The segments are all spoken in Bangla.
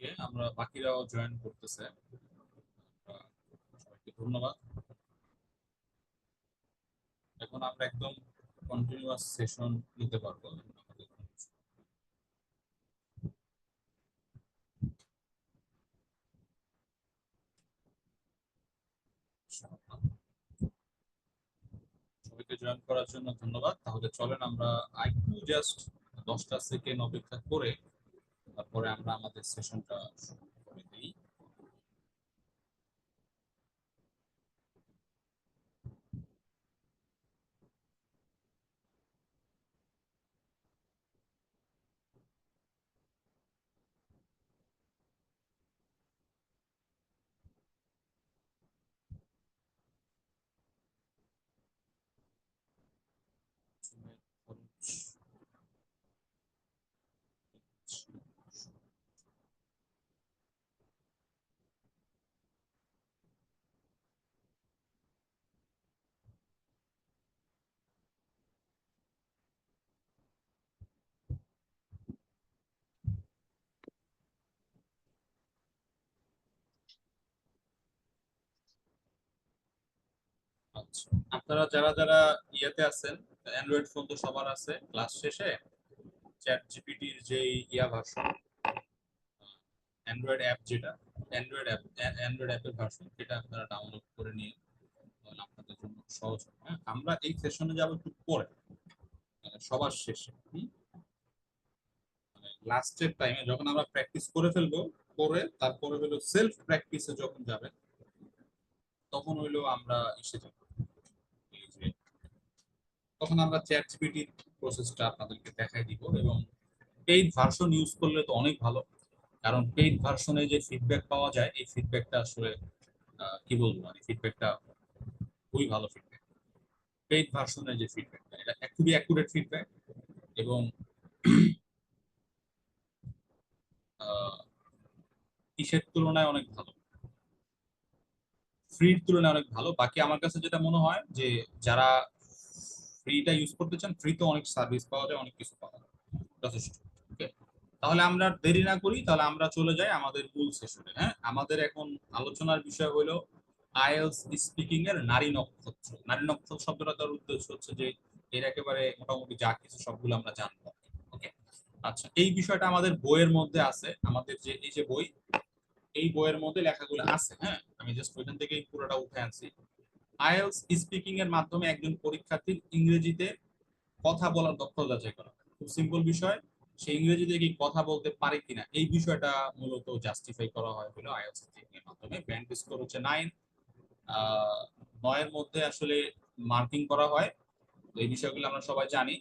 ওকে, আমরা বাকিরাও জয়েন করতেছে। সবাইকে ধন্যবাদ। এখন আমরা একদম কন্টিনিউয়াস সেশন নিতে পারবো আমাদের। সবাইকে জয়েন করার জন্য ধন্যবাদ। তাহলে চলেন আমরা আরেকটু জাস্ট 10টা সেকেন্ড অপেক্ষা করে তারপরে আমরা আমাদের সেশনটা শুরু করে দিই। আচ্ছা, আপনারা যারা যারা ইয়াতে আছেন, অ্যান্ড্রয়েড ফোন তো সবার আছে। ক্লাস শেষে চ্যাট জিপিটির যে ইয়া ভার্সন, অ্যান্ড্রয়েড অ্যাপ যেটা, অ্যান্ড্রয়েড অ্যাপের ভার্সন, সেটা আপনারা ডাউনলোড করে নিয়ে তাহলে আপনাদের জন্য সহজ হবে। হ্যাঁ, আমরা এই সেশনে যাব একটু পরে, মানে সবার শেষে। মানে লাস্টের টাইমে যখন আমরা প্র্যাকটিস করে ফেলবো, করে তারপরে হলো সেলফ প্র্যাকটিসে যখন যাবেন, তখন হইলো আমরা এসে যাব। এই যে তখন আমরা চ্যাট জিপিটির প্রসেসটা আপনাদেরকে দেখাই দিব। এবং পেইড ভার্সন ইউজ করলে তো অনেক ভালো, কারণ পেইড ভার্সনে যে ফিডব্যাক পাওয়া যায়, এই ফিডব্যাকটা আসলে কি বলবো, মানে ফিডব্যাকটা খুবই ভালো ফিডব্যাক। পেইড ভার্সনের যে ফিডব্যাকটা, এটা খুবই অ্যাকুরেট ফিডব্যাক এবং কিসের তুলনায় অনেক ভালো, ফ্রির তুলনায় অনেক ভালো। বাকি আমার কাছে যেটা মনে হয় যে যারা ফ্রিটা ইউজ করতে চান, ফ্রিতে অনেক সার্ভিস পাওয়া যায়, অনেক কিছু পাওয়া যায়, যথেষ্ট। ওকে, তাহলে আমরা দেরি না করি, তাহলে আমরা চলে যাই আমাদের মূল সেশনে। হ্যাঁ, আমাদের এখন আলোচনার বিষয় হলো আইএলটিএস স্পিকিং এর নারী নক্ষত্র। নারী নক্ষত্র শব্দটা তার উদ্দেশ্য হচ্ছে যে এর একেবারে মোটামুটি যা কিছু সবগুলো আমরা জানবো। ওকে, আচ্ছা, এই বিষয়টা আমাদের বইয়ের মধ্যে আছে। আমাদের যে এই যে বই, এই বইয়ের মধ্যে লেখাগুলো আছে। হ্যাঁ, আমি জাস্ট ওইখান থেকেই পুরোটা উঠে আনছি। আইএলটিএস স্পিকিং এর মাধ্যমে একজন পরীক্ষার্থীর ইংরেজিতে কথা বলার দক্ষতা যাচাই করা। খুব সিম্পল বিষয়, সে ইংরেজিতে কি কথা বলতে পারে কিনা, এই বিষয়টা মূলত জাস্টিফাই করা হয় হলো আইএলটিএস স্পিকিং এর মাধ্যমে। ব্যান্ড স্কোর হচ্ছে 9। 9 এর মধ্যে আসলে মার্কিং করা হয়। তো এই বিষয়গুলো আমরা সবাই জানি।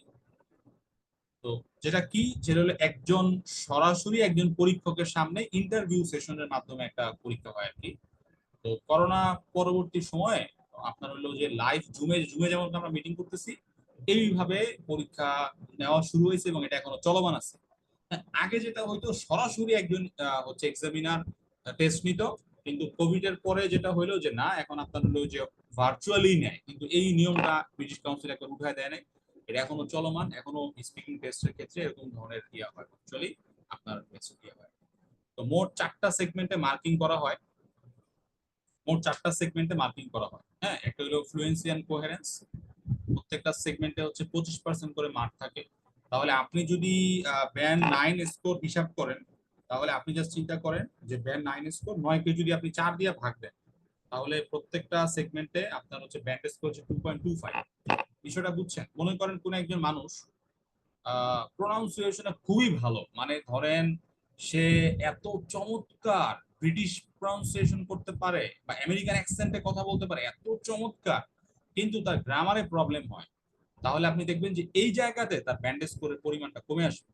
তো যেটা কি, যেটা হলো একজন সরাসরি একজন পরীক্ষকের সামনে ইন্টারভিউ সেশনের মাধ্যমে একটা পরীক্ষা হয় আর কি। তো করোনা পরবর্তী সময়ে আপনার হলো যে লাইভ জুমে জুমে যেমন আমরা মিটিং করতেছি, এইভাবে পরীক্ষা নেওয়া শুরু হয়েছে এবং এটা এখনো চলমান আছে। হ্যাঁ, আগে যেটা হয়তো সরাসরি একজন হচ্ছে এক্সামিনার টেস্ট নিত, কিন্তু কোভিড এর পরে যেটা হইলো যে না, এখন আপনার হলো যে ভার্চুয়ালি নেয়, কিন্তু এই নিয়মটা ব্রিটিশ কাউন্সিল এখন উঠায় দেয় নাই। এটা এখনো চলমান, এখনো স্পিকিং টেস্টের ক্ষেত্রে এরকম ধরনের ইয়া হয়, ভার্চুয়ালি আপনার টেস্ট ইয়া হয়। তো মোট 4টা সেগমেন্টে মার্কিং করা হয়। মোট 4টা সেগমেন্টে মার্কিং করা হয়। হ্যাঁ, একটা হলো ফ্লুয়েন্সি এন্ড কোহেরেন্স। প্রত্যেকটা সেগমেন্টে হচ্ছে 25% করে মার্ক থাকে। তাহলে আপনি যদি ব্যান্ড 9 স্কোর হিসাব করেন, তাহলে আপনি জাস্ট চিন্তা করেন যে ব্যান্ড 9 স্কোর 9 কে যদি আপনি 4 দিয়ে ভাগ দেন, তাহলে প্রত্যেকটা সেগমেন্টে আপনার হচ্ছে ব্যান্ড স্কোর হচ্ছে 2.25। বিষয়টা বুঝছেন? মনে করেন কোন একজন মানুষ প্রোনাউন্সিয়েশনে খুবই ভালো, মানে ধরেন সে এত চমৎকার ব্রিটিশ প্রোনাউন্সিয়েশন করতে পারে বা আমেরিকান অ্যাকসেন্টে কথা বলতে পারে, এত চমৎকার, কিন্তু তার গ্রামারে প্রবলেম হয়, তাহলে আপনি দেখবেন যে এই জায়গাতে তার ব্যান্ডেজ স্কোরের পরিমাণটা কমে আসবে।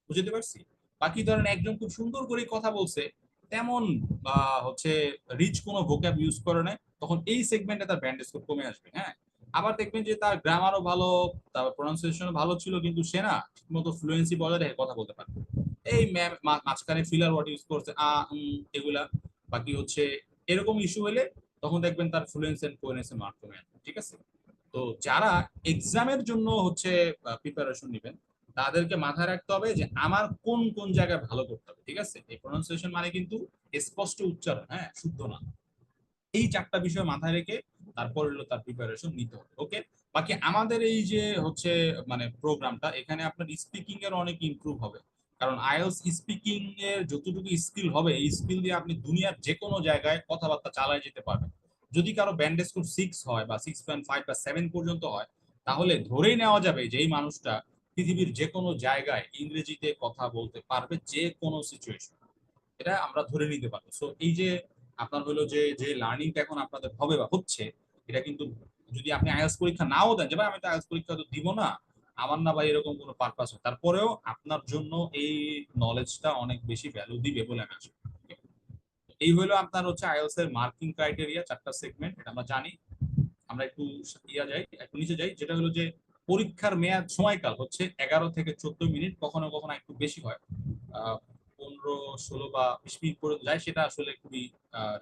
বুঝতে পারছি? বাকি ধরেন একজন খুব সুন্দর করে কথা বলছে, তেমন বা হচ্ছে রিচ কোনো ভোক্যাব ইউজ করে না, তখন এই সেগমেন্টে তার ব্যান্ডেজ স্কোর কমে আসবে। হ্যাঁ, আবার দেখবেন যে তার গ্রামারও ভালো, তার প্রনাউন্সিয়েশন ভালো ছিল, কিন্তু সে না ঠিকমতো ফ্লুয়েন্সি বজায় রেখে কথা বলতে পারে। এই মাঝখানে ফিলার ওয়ার্ড ইউজ করছে, এগুলা। বাকি হচ্ছে এরকম ইস্যু হলে তখন দেখবেন তার ফ্লুয়েন্সি এন্ড কোহেরেন্সি মার্ক কমে আসবে। ঠিক আছে? তো যারা এক্সামের জন্য হচ্ছে প্রিপারেশন নেবেন, তাদেরকে মাথায় রাখতে হবে যে আমার কোন কোন জায়গায় ভালো করতে হবে, ঠিক আছে? এই প্রোনাউন্সিয়েশন মানে কিন্তু স্পষ্ট উচ্চারণ, হ্যাঁ, শুদ্ধ না। এই চারটা বিষয় মাথায় রেখে তারপর হলো তার প্রিপারেশন নিতে হবে, ওকে? বাকি আমাদের এই যে হচ্ছে মানে প্রোগ্রামটা, এখানে আপনার স্পিকিং এর অনেক ইমপ্রুভ হবে। কারণ আইএলটিএস স্পিকিং এর যতটুকু স্কিল হবে, এই স্কিল দিয়ে আপনি দুনিয়ার যে কোনো জায়গায় কথাবার্তা চালায় যেতে পারবেন। যদি কারো ব্যান্ড স্কোর 6 হয় বা 6.5 বা 7 পর্যন্ত হয়, তাহলে ধরেই নেওয়া যাবে যে এই মানুষটা পৃথিবীর যে কোনো জায়গায় ইংরেজিতে কথা বলতে পারবে, যে কোনো সিচুয়েশন। এটা আমরা ধরে নিতে পারবো। সো এই যে আপনার হলো যে যে লার্নিংটা এখন আপনাদের হবে বা হচ্ছে, এটা কিন্তু যদি আপনি আইএলটিএস পরীক্ষা নাও দেন, যে ভাই আমি তো আইএলটিএস পরীক্ষা তো দিব না, আমার না ভাই এরকম কোনো পারপাস হয়, তারপরেও আপনার জন্য এই নলেজটা অনেক বেশি ভ্যালু দিবে বলে আমি আশা করি। এই হলো আপনার হচ্ছে আইএলটিএস এর মার্কিং ক্রাইটেরিয়া, চারটা সেগমেন্ট, এটা আমরা জানি। আমরা একটু যাই, একটু নিচে যাই, যেটা হলো যে পরীক্ষার মেয়াদ সময়কাল হচ্ছে 11 থেকে 14 মিনিট, কখনো কখনো একটু বেশি হয়, 15, 16 বা 20 মিনিট পর্যন্ত যায়, সেটা আসলে খুবই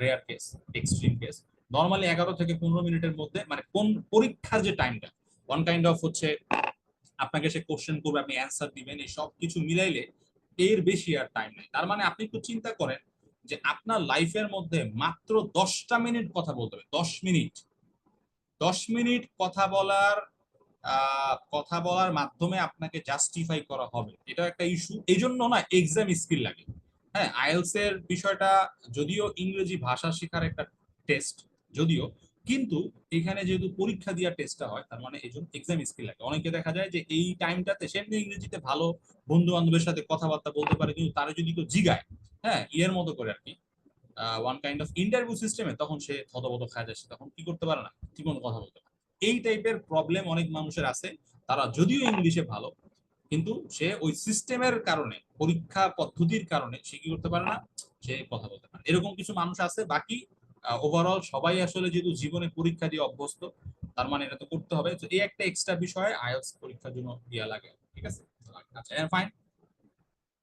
rare case, extreme case. Normally 11 থেকে 15 মিনিটের মধ্যে, মানে কোন পরীক্ষার যে টাইমটা, ওয়ান কাইন্ড অফ হচ্ছে আপনাকে সে কোশ্চেন করবে, আপনি অ্যান্সার দিবেন, এই সব কিছু মিলাইলে এর বেশি আর টাইম নেই। তার মানে আপনি একটু চিন্তা করেন যে আপনার লাইফের মধ্যে মাত্র 10টা মিনিট কথা বলতে হবে, 10 মিনিট। 10 মিনিট কথা বলার মাধ্যমে আপনাকে জাস্টিফাই করা হবে, এটা একটা ইস্যু। এই জন্য না এক্সাম স্কিল লাগে। হ্যাঁ, আইএলটিএস এর বিষয়টা যদিও ইংরেজি ভাষা শেখার একটা টেস্ট, যদিও, কিন্তু এখানে যেহেতু পরীক্ষা দেওয়ার টেস্টটা হয়, তার মানে এই জন্য এক্সাম স্কিল লাগে। অনেকে দেখা যায় যে এই টাইমটাতে সে এমনি ইংরেজিতে ভালো, বন্ধু বান্ধবের সাথে কথাবার্তা বলতে পারে, কিন্তু তারা যদি কেউ জিগায়, হ্যাঁ, ইয়ের মতো করে আর কি, ওয়ান কাইন্ড অফ ইন্টারভিউ সিস্টেমে, তখন সে থতমত খায় যায়, সে তখন কি করতে পারে না, ঠিক মতো কথা বলতে পারে। এই টাইপের প্রবলেম অনেক মানুষের আছে। তারা যদিও ইংলিশে ভালো, কিন্তু সে ওই সিস্টেমের কারণে, পরীক্ষা পদ্ধতির কারণে সে কি করতে পারে না, সে কথা বলতে পারে। এরকম কিছু মানুষ আছে। বাকি ওভারঅল সবাই আসলে যেহেতু জীবনে পরীক্ষা দিয়ে অভ্যস্ত, তার মানে এটা তো করতে হবে। তো এই একটা এক্সট্রা বিষয় আইএলটিএস পরীক্ষার জন্য দেওয়া লাগে, ঠিক আছে? আচ্ছা, ফাইন।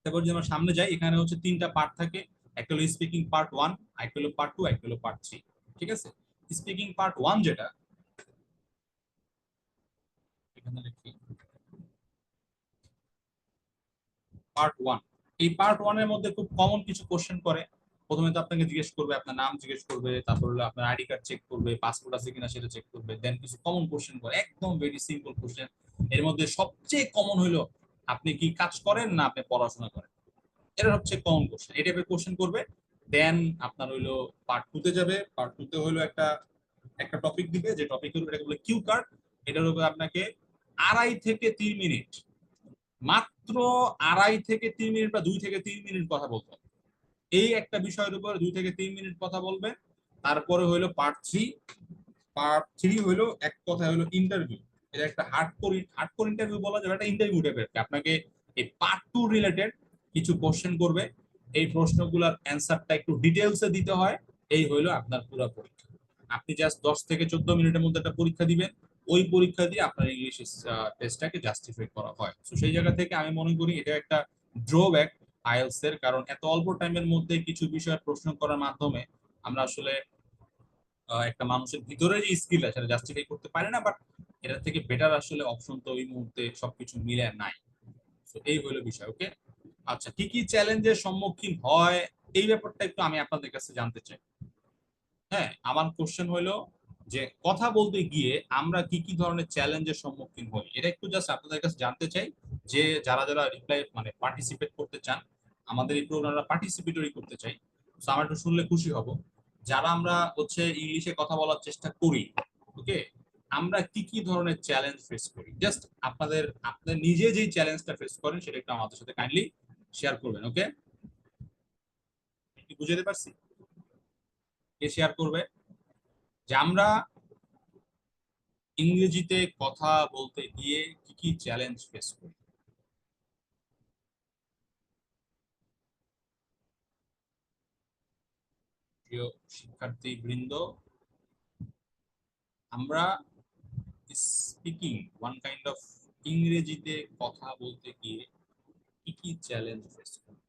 তারপর যদি আমরা সামনে যাই, এখানে হচ্ছে তিনটা পার্ট থাকে। একটা হলো স্পিকিং পার্ট 1, একটা হলো পার্ট 2, একটা হলো পার্ট 3, ঠিক আছে? স্পিকিং পার্ট 1 যেটা, এখানে লিখি পার্ট 1। এই পার্ট 1 এর মধ্যে খুব কমন কিছু কোশ্চেন করে। প্রথমে তো আপনাকে জিজ্ঞেস করবে, আপনার নাম জিজ্ঞেস করবে, তারপর হলো আপনার আইডি কার্ড চেক করবে, পাসপোর্ট আছে কিনা সেটা চেক করবে, দেন কিছু কমন কোশ্চেন করে, একদম ভেরি সিম্পল কোশ্চেন। এর মধ্যে সবচেয়ে কমন হলো আপনি কি কাজ করেন না আপনি পড়াশোনা করেন, এটা হচ্ছে কমন কোশ্চেন। এই টাইপের কোশ্চেন করবে। দেন আপনার হইলো পার্ট 2 তে যাবে। পার্ট 2 তে হইলো একটা একটা টপিক দিবে, যে টপিক হলো এটাকে বলে কিউ কার্ড। এটার উপর আপনাকে 2.5 থেকে 3 মিনিট, মাত্র 2.5 থেকে 3 মিনিট বা 2 থেকে 3 মিনিট কথা বলতে হবে। এই একটা বিষয়ের উপর 2 থেকে 3 মিনিট কথা বলবে। তারপরে হইলো পার্ট 3। পার্ট 3 হইলো এক কথা হইলো ইন্টারভিউ। এটা একটা হার্ডকোর ইন্টারভিউ বলা যাবে, একটা ইন্টারভিউ টাইপের। আপনাকে এই পার্ট 2 রিলেটেড কিছু কোশ্চেন করবে। এই প্রশ্নগুলোর অ্যান্সারটা একটু ডিটেলসে দিতে হয়। এই হইলো আপনার পুরো পরীক্ষা। আপনি জাস্ট 10 থেকে 14 মিনিটের মধ্যে একটা পরীক্ষা দিবেন। ওই পরীক্ষা দিয়ে আপনার ইংলিশ টেস্টটাকে জাস্টিফাই করা হয়। তো সেই জায়গা থেকে আমি মনে করি এটা একটা ড্রব্যাক আইএলটিএস এর, কারণ এত অল্প টাইমের মধ্যে কিছু বিষয় প্রশ্ন করার মাধ্যমে আমরা আসলে একটা মানুষের ভিতরে যে স্কিল আছে সেটা জাস্টিফাই করতে পারে না। বাট এটার থেকে বেটার আসলে অপশন তো ওই মুহূর্তে সবকিছু মিলে নাই। তো এই হলো বিষয়, ওকে? আচ্ছা, কি কি চ্যালেঞ্জের সম্মুখীন হয়, এই ব্যাপারটা একটু আমি আপনাদের কাছে জানতে চাই। হ্যাঁ, আমার কোশ্চেন হলো যে কথা বলতে গিয়ে আমরা কি কি ধরনের চ্যালেঞ্জের সম্মুখীন হই, এটা একটু জাস্ট আপনাদের কাছে জানতে চাই। যে যারা যারা রিপ্লাই মানে পার্টিসিপেট করতে চান, আমাদের এই প্রোগ্রামটা পার্টিসিপেটরি করতে চাই, তো আমরা একটু শুনলে খুশি হব। যারা আমরা হচ্ছে ইংলিশে কথা বলার চেষ্টা করি, ওকে, আমরা কি কি ধরনের চ্যালেঞ্জ ফেস করি, জাস্ট আপনাদের নিজে যেই চ্যালেঞ্জটা ফেস করেন সেটা একটু আমাদের সাথে কাইন্ডলি শেয়ার করবেন, ওকে? কি বুঝাতে পারছি? কে শেয়ার করবে যে আমরা ইংরেজিতে কথা বলতে গিয়ে কি কি চ্যালেঞ্জ ফেস করি? প্রিয় শিক্ষার্থী বৃন্দ, আমরা স্পিকিং ওয়ান কাইন্ড অফ ইংরেজিতে কথা বলতে গিয়ে কি কি চ্যালেঞ্জ ফেস করি?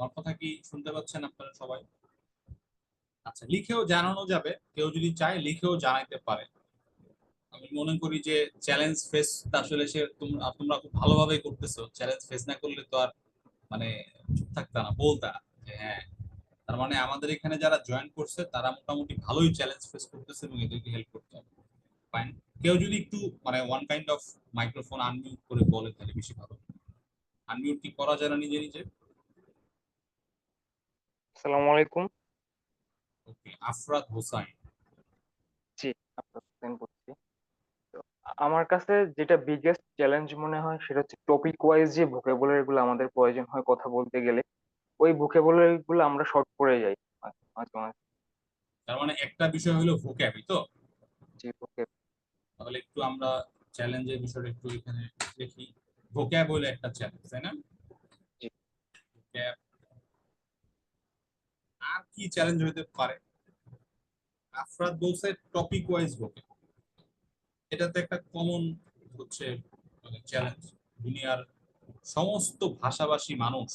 আমার কথা কি শুনতে পাচ্ছেন আপনারা সবাই? আচ্ছা, লিখেও জানানো যাবে, কেউ যদি চায় লিখেও জানাইতে পারে। আমি মনে করি যে চ্যালেঞ্জ ফেস আসলে তোমরা খুব ভালোভাবে করতেছো, চ্যালেঞ্জ ফেস না করলে তো আর মানে চুপ থাকতা না, বলতা যে হ্যাঁ, তার মানে আমাদের এখানে যারা জয়েন করছে তারা মোটামুটি ভালোই চ্যালেঞ্জ ফেস করতেছে এবং এদেরকে হেল্প করতে হবে। ফাইন। কেউ যদি একটু মানে one kind of microphone unmute করে বলে তাহলে বেশি ভালো। আনমিউট কি করা যায় না নিজে নিজে? আসসালামু আলাইকুম। ওকে, আফরাদ হোসাইন। জি, আপনার প্ল্যান করছি। তো আমার কাছে যেটা বিগেস্ট চ্যালেঞ্জ মনে হয় সেটা হচ্ছে টপিক ওয়াইজ যে ভোকাবুলারি গুলো আমাদের প্রয়োজন হয় কথা বলতে গেলে, ওই ভোকাবুলারি গুলো আমরা শর্ট করে যাই মাঝে মাঝে। তার মানে একটা বিষয় হলো ভোক্যাবই তো। জি, vocab। তাহলে একটু আমরা চ্যালেঞ্জের বিষয়টা একটু এখানে দেখি। ভোক্যাব হলো একটা চ্যালেঞ্জ, তাই না? জি। vocab, আর কি চ্যালেঞ্জ হতে পারে? আফরাদ বলছে টপিক ওয়াইজ ভোক্যাব, এটা তো একটা কমন হচ্ছে মানে চ্যালেঞ্জ। দুনিয়ার সমস্ত ভাষাভাষী মানুষ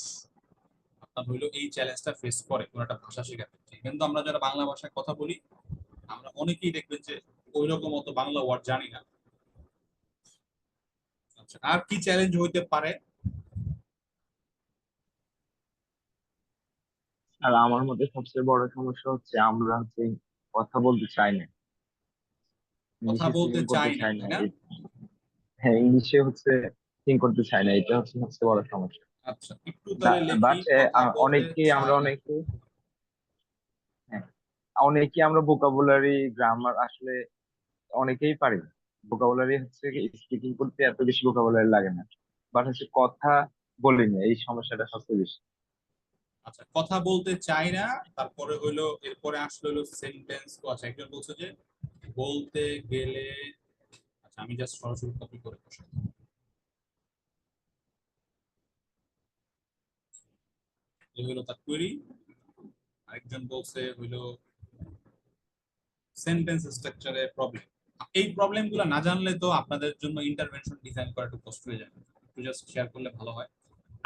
আপনার হইলো এই চ্যালেঞ্জটা ফেস করে কোন একটা ভাষা শেখাতে। কিন্তু আমরা যারা বাংলা ভাষায় কথা বলি আমরা অনেকেই দেখবেন যে ওই রকম অত বাংলা ওয়ার্ড জানি না। আচ্ছা, আর কি চ্যালেঞ্জ হইতে পারে? আর আমার মতে সবচেয়ে বড় সমস্যা হচ্ছে আমরা হচ্ছে কথা বলতে চাই না, কথা ইংলিশে বলতে স্পিকিং করতে চাই না, চাই না। তাই না? হ্যাঁ, ইংলিশে হচ্ছে স্পিকিং করতে চাই না, এটা হচ্ছে সবচেয়ে বড় সমস্যা। আচ্ছা, একটু তাহলে লিখি বাট কথা বলতে অনেকেই আমরা চাই না। অনেকে হ্যাঁ, অনেকেই আমরা ভোকাবুলারি গ্রামার আসলে অনেকেই পারি। ভোকাবুলারি হচ্ছে স্পিকিং করতে এত বেশি ভোকাবুলারি লাগে না, বাট হচ্ছে কথা বলি না, এই সমস্যাটা সবচেয়ে বেশি। আচ্ছা, কথা বলতে চাই না, তারপরে হইলো এরপরে আসলে হইলো সেন্টেন্স। তো আচ্ছা, একজন বলছে যে বলতে গেলে। আচ্ছা, আমি জাস্ট সরাসরি কপি করে বসাই। এই হইলো তার কোয়েরি। আরেকজন বলছে হইলো সেন্টেন্স স্ট্রাকচারের প্রবলেম। এই প্রবলেমগুলো না জানলে তো আপনাদের জন্য ইন্টারভেনশন ডিজাইন করা একটু কষ্ট হয়ে যাবে, একটু জাস্ট শেয়ার করলে ভালো হয়।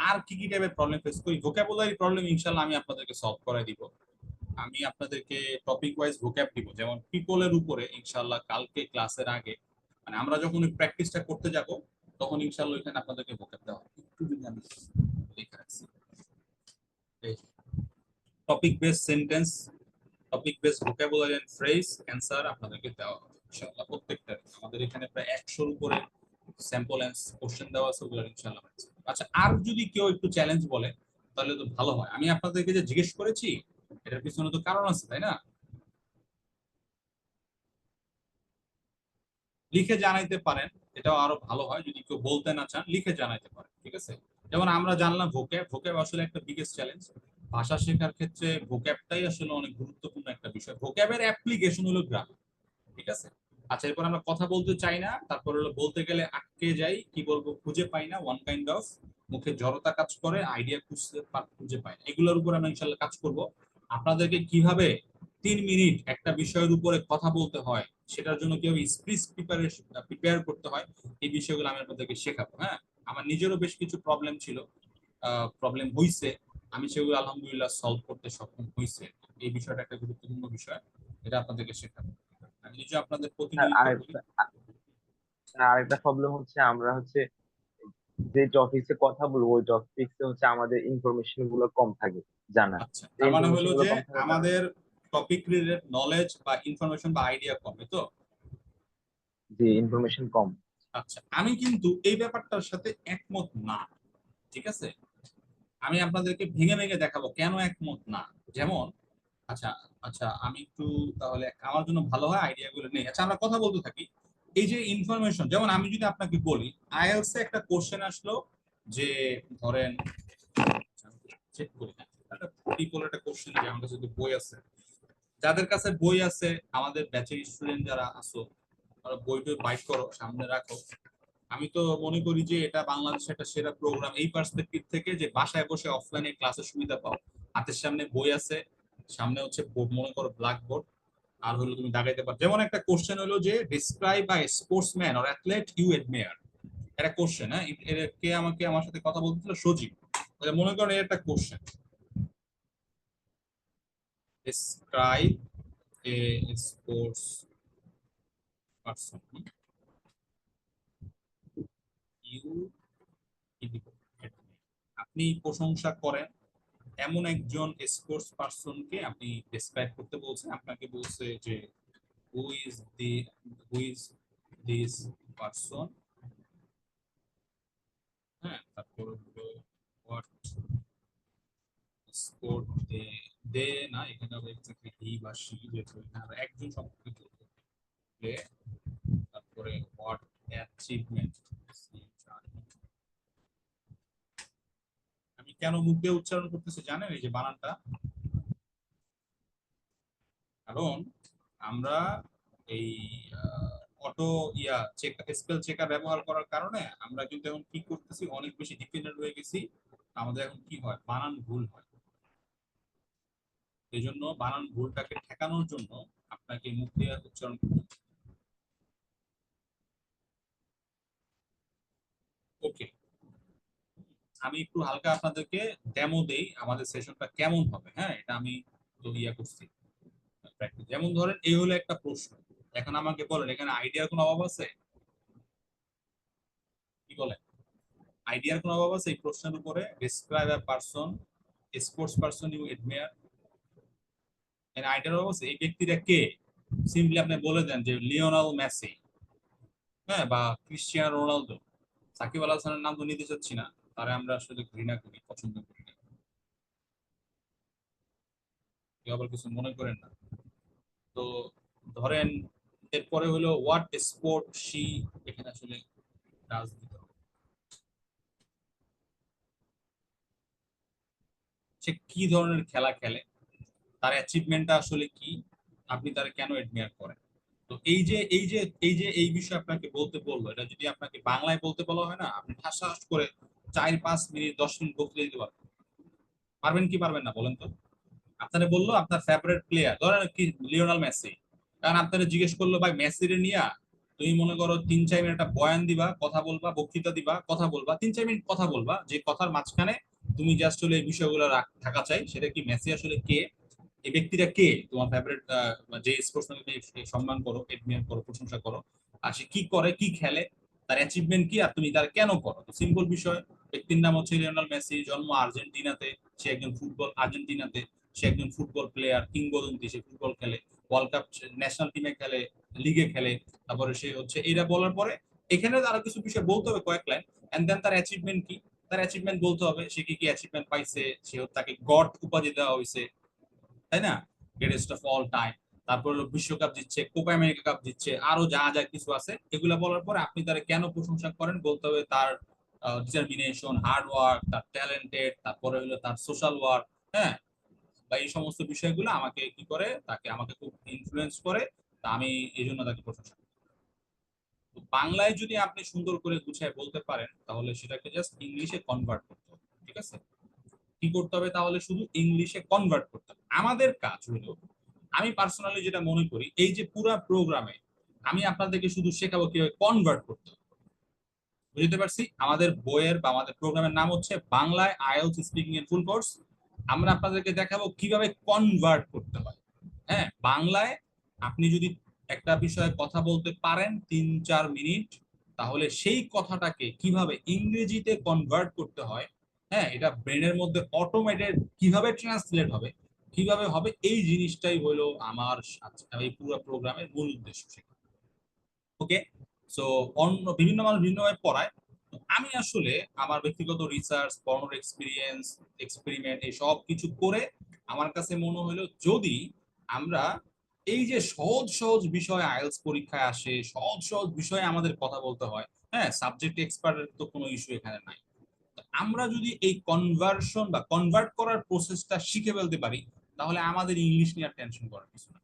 আর কি কি টাইপের প্রবলেম ফেস করি? ভোকাবুলারি প্রবলেম ইনশাআল্লাহ আমি আপনাদেরকে সলভ করে দিব। আমি আপনাদেরকে টপিক ওয়াইজ ভোক্যাব দিব, যেমন পিপলের উপরে ইনশাআল্লাহ কালকে ক্লাসের আগে মানে আমরা যখন ওই প্র্যাকটিসটা করতে যাব তখন ইনশাআল্লাহ এখানে আপনাদেরকে ভোক্যাব দেওয়া হবে। একটু যদি আমি লিখে রাখছি, topic base sentence, topic base vocabulary and phrase answer আপনাদেরকে দেওয়া হবে ইনশাআল্লাহ প্রত্যেকটা। আমাদের এখানে প্রায় 100-র উপরে স্যাম্পল কোশ্চেন দেওয়া আছে, ওগুলো ইনশাআল্লাহ। আচ্ছা, আর যদি কেউ একটু চ্যালেঞ্জ বলে তাহলে তো ভালো হয়। আমি আপনাদেরকে যে জিজ্ঞেস করেছি এটার পিছনে তো কারণ আছে, তাই না? লিখে জানাইতে পারেন, এটাও আরো ভালো হয়। যদি কেউ বলতে না চান লিখে জানাইতে পারেন, ঠিক আছে? যেমন আমরা জানলাম ভোক্যাব, ভোক্যাব আসলে একটা বিগেস্ট চ্যালেঞ্জ। ভাষা শেখার ক্ষেত্রে ভোক্যাবটাই আসলে অনেক গুরুত্বপূর্ণ একটা বিষয়। ভোক্যাবের অ্যাপ্লিকেশন হলো গ্রামার, ঠিক আছে? আচ্ছা, এরপর আমরা কথা বলতে চাই না, তারপর হলো বলতে গেলে আটকে যাই, কি বলবো খুঁজে পাই না, ওয়ান কাইন্ড অফ মুখে জড়তা কাজ করে, আইডিয়া খুঁজে পাই না। এগুলোর উপর আমরা ইনশাল্লাহ কাজ করব। আপনাদেরকে কিভাবে 3 মিনিট একটা বিষয়ের উপরে কথা বলতে হয়, সেটার জন্য কিভাবে স্পিচ প্রিপেয়ার করতে হয়, এই বিষয়গুলো আমি আপনাদেরকে শেখাবো। হ্যাঁ, আমার নিজেরও বেশ কিছু প্রবলেম ছিল, প্রবলেম হইছে, আমি সেগুলো আলহামদুলিল্লাহ সলভ করতে সক্ষম হইছে। এই বিষয়টা একটা গুরুত্বপূর্ণ বিষয়, এটা আপনাদেরকে শেখাবো। আমি নিজে আপনাদের আর প্রতিনিধিত্ব করি। আরেকটা প্রবলেম হচ্ছে আমরা হচ্ছে যে টপিকসে কথা বলবো ওই টপিকসে হচ্ছে আমাদের ইনফরমেশন গুলো কম থাকে, জানা আচ্ছা, যে তার মানে ইনফরমেশন হলো গুলো যে কম থাকার কারণে। আমাদের টপিক রিলেটেড নলেজ বা ইনফরমেশন বা আইডিয়া কমে তো। যে ইনফরমেশন কম। আচ্ছা, আমি কিন্তু এই ব্যাপারটার সাথে একমত না, ঠিক আছে? আমি আপনাদেরকে ভেঙে ভেঙে দেখাবো কেন একমত না। যেমন আচ্ছা, আচ্ছা আমি একটু তাহলে আমার জন্য ভালো হয় আইডিয়া গুলো নেই। আচ্ছা, আমরা কথা বলতে থাকি। এই যে ইনফরমেশন, যেমন আমি যদি আপনাকে বলি আইএলস এ একটা কোশ্চেন আসলো যে ধরেন চেক করি না, একটা পিপল একটা কোশ্চেন, যে আমার কাছে যদি বই আছে, যাদের কাছে বই আছে আমাদের ব্যাচের স্টুডেন্ট যারা আছো, তারা বইটা বাইট করো সামনে রাখো। আমি তো মনে করি যে এটা বাংলাদেশের একটা সেরা প্রোগ্রাম এই পার্সপেক্টিভ থেকে যে বাসায় বসে অফলাইনে ক্লাসের সুবিধা পাও। হাতের সামনে বই আছে, সামনে হচ্ছে মনে করো ব্ল্যাকবোর্ড, আর হলো তুমি দাগাইতে পারো। যেমন একটা কোশ্চেন হলো যে describe by sportsman or athlete you admire, এটা কোশ্চেন। হ্যাঁ, কে আমাকে আমার সাথে কথা বলতেছিল সজীব, মনে করেন এটা একটা question. describe a sports person. You আপনি প্রশংসা করেন এমন একজন স্পোর্টস পারসনকে আপনি ডেসক্রাইব করতে বলছেন, আপনাকে বলছে যে who is the who is this person. হ্যাঁ, তারপর হলো হোয়াট স্পোর্ট দে, দে না, এখানে হবে এক্স্যাক্টলি হি বা শি, যেহেতু এখানে আরো একজন সম্পর্কিত প্লে। তারপরে হোয়াট অ্যাচিভমেন্ট। আমি কেন মুখ দিয়ে উচ্চারণ করতেছি জানেন, এই যে বানানটা, কারণ আমরা এই অটো চেক স্পেল চেকার ব্যবহার করার কারণে আমরা কিন্তু এখন কি করতেছি, অনেক বেশি ডিপেন্ডেন্ট হয়ে গেছি। আমাদের এখন কি হয়, বানান ভুল হয়। এই জন্য বানান ভুলটাকে ঠেকানোর জন্য আপনাকে মুখ দিয়ে উচ্চারণ করতে হবে। ওকে, আমি একটু হালকা আপনাদেরকে ডেমো দেই আমাদের সেশনটা কেমন হবে। হ্যাঁ, এটা আমি তো করছি প্র্যাকটিস। যেমন ধরেন এই হলো একটা প্রশ্ন, এখন আমাকে বলেন এখানে আইডিয়ার কোনো অভাব আছে? কি বলেন, আইডিয়ার কোনো অভাব আছে এই প্রশ্নের উপরে? Describe a person, sports person you admire, এর আইডিয়ার অভাব আছে? এই ব্যক্তিটা কে? সিম্পলি আপনি বলে দেন যে লিওনেল মেসি, হ্যাঁ, বা ক্রিস্টিয়ানো রোনালদো। সাকিব আল হাসানের নাম তো নিতে চাচ্ছি না, তারা আমরা আসলে ঘৃণা করি, পছন্দ করি না। কেউ আবার কিছু মনে করেন না তো। ধরেন এরপরে হলো হোয়াট স্পোর্ট শি, এখানে আসলে রাজনীতি, সে কি ধরনের খেলা খেলে, তার অ্যাচিভমেন্টটা আসলে কি, আপনি তার কেন এডমিয়ার করেন। তো এই বিষয়ে আপনাকে বলতে বললো, এটা যদি আপনাকে বাংলায় বলতে বলা হয় না, আপনি ঠাস ঠাস করে 4-5 মিনিট 10 মিনিট বলতে দিতে পারবেন। পারবেন কি পারবেন না বলেন তো? আপনারা বললো আপনার ফেভারিট প্লেয়ার ধরেন কি লিওনেল মেসি, কারণ আপনারা জিজ্ঞেস করলো ভাই মেসিরে নিয়া তুমি মনে করো 3-4 মিনিট একটা বয়ান দিবা, কথা বলবা, বক্তৃতা দিবা, কথা বলবা, 3-4 মিনিট কথা বলবা, যে কথার মাঝখানে তুমি জাস্ট হলে এই বিষয়গুলো থাকা চাই, সেটা কি মেসি আসলে কে, এই ব্যক্তিটা কে, তোমার ফেভারিট যে স্পোর্টসম্যানকে সম্মান করো, এডমিয়ার করো, প্রশংসা করো, আর সে কি করে, কি খেলে, তার অ্যাচিভমেন্ট কি, আর তুমি তার কেন করো। তো সিম্পল বিষয়, ব্যক্তির নাম হচ্ছে লিওনেল মেসি, জন্ম আর্জেন্টিনাতে, সে একজন ফুটবল, আর্জেন্টিনাতে সে একজন ফুটবল প্লেয়ার, কিংবদন্তি, সে ফুটবল খেলে, ওয়ার্ল্ড কাপ ন্যাশনাল টিমে খেলে, লিগে খেলে। তারপরে সে হচ্ছে এটা বলার পরে এখানে আরো কিছু বিষয় বলতে হবে, কয়েক লাইন, এন্ড দেন তার অ্যাচিভমেন্ট কি, তার অ্যাচিভমেন্ট বলতে হবে, সে কি কি অ্যাচিভমেন্ট পাইছে, সে তাকে গড উপাধি দেওয়া হয়েছে, তাই না, গ্রেটেস্ট অফ অল টাইম। তারপর হলো বিশ্বকাপ জিতছে, কোপা আমেরিকা কাপ জিতছে, আরো যা যা কিছু আছে, এগুলা বলার পরে আপনি তারা কেন প্রশংসা করেন বলতে হবে, তার ডিটারমিনেশন, হার্ড ওয়ার্ক, তার ট্যালেন্টেড, তারপরে হলো তার সোশ্যাল ওয়ার্ক, হ্যাঁ, বা এই সমস্ত বিষয়গুলো আমাকে কি করে, তাকে আমাকে খুব ইনফ্লুয়েন্স করে, তা আমি এই জন্য তাকে প্রশংসা করি। তো বাংলায় যদি আপনি সুন্দর করে গুছিয়ে বলতে পারেন তাহলে সেটাকে জাস্ট ইংলিশে কনভার্ট করতে হবে, ঠিক আছে? কি করতে হবে তাহলে, শুধু ইংলিশে কনভার্ট করতে হবে। আমাদের কাজ হলো, আমি পার্সোনালি যেটা মনে করি, এই যে পুরো প্রোগ্রামে আমি আপনাদেরকে শুধু শেখাবো কিভাবে কনভার্ট করতে হবে। বুঝতে পারছি, আমাদের বইয়ের বা আমাদের প্রোগ্রামের নাম হচ্ছে বাংলায় আইএলটিএস স্পিকিং এর ফুল কোর্স। আমরা আপনাদেরকে দেখাবো কিভাবে কনভার্ট করতে হয়। হ্যাঁ, বাংলায় আপনি যদি একটা বিষয়ে কথা বলতে পারেন 3-4 মিনিট, তাহলে সেই কথাটাকে কিভাবে ইংরেজিতে কনভার্ট করতে হয়, হ্যাঁ, এটা ব্রেনের মধ্যে অটোমেটেড কিভাবে ট্রান্সলেট হবে, কিভাবে হবে, এই জিনিসটাই হলো আমার এই পুরো প্রোগ্রামের মূল উদ্দেশ্য। ওকে, সো অন্য বিভিন্ন মানুষ বিভিন্নভাবে পড়ায়। তো আমি আসলে আমার ব্যক্তিগত রিসার্চ, পড়ানোর এক্সপিরিয়েন্স, এক্সপেরিমেন্ট, এই সব কিছু করে আমার কাছে মনে হলো, যদি আমরা এই যে সহজ সহজ বিষয় আইএলটিএস পরীক্ষায় আসে, সহজ সহজ বিষয়ে আমাদের কথা বলতে হয়, হ্যাঁ, সাবজেক্ট এক্সপার্টের তো কোনো ইস্যু এখানে নাই, তো আমরা যদি এই কনভার্সন বা কনভার্ট করার প্রসেসটা শিখে ফেলতে পারি, তাহলে আমাদের ইংলিশ নিয়ে আর টেনশন করার কিছু না।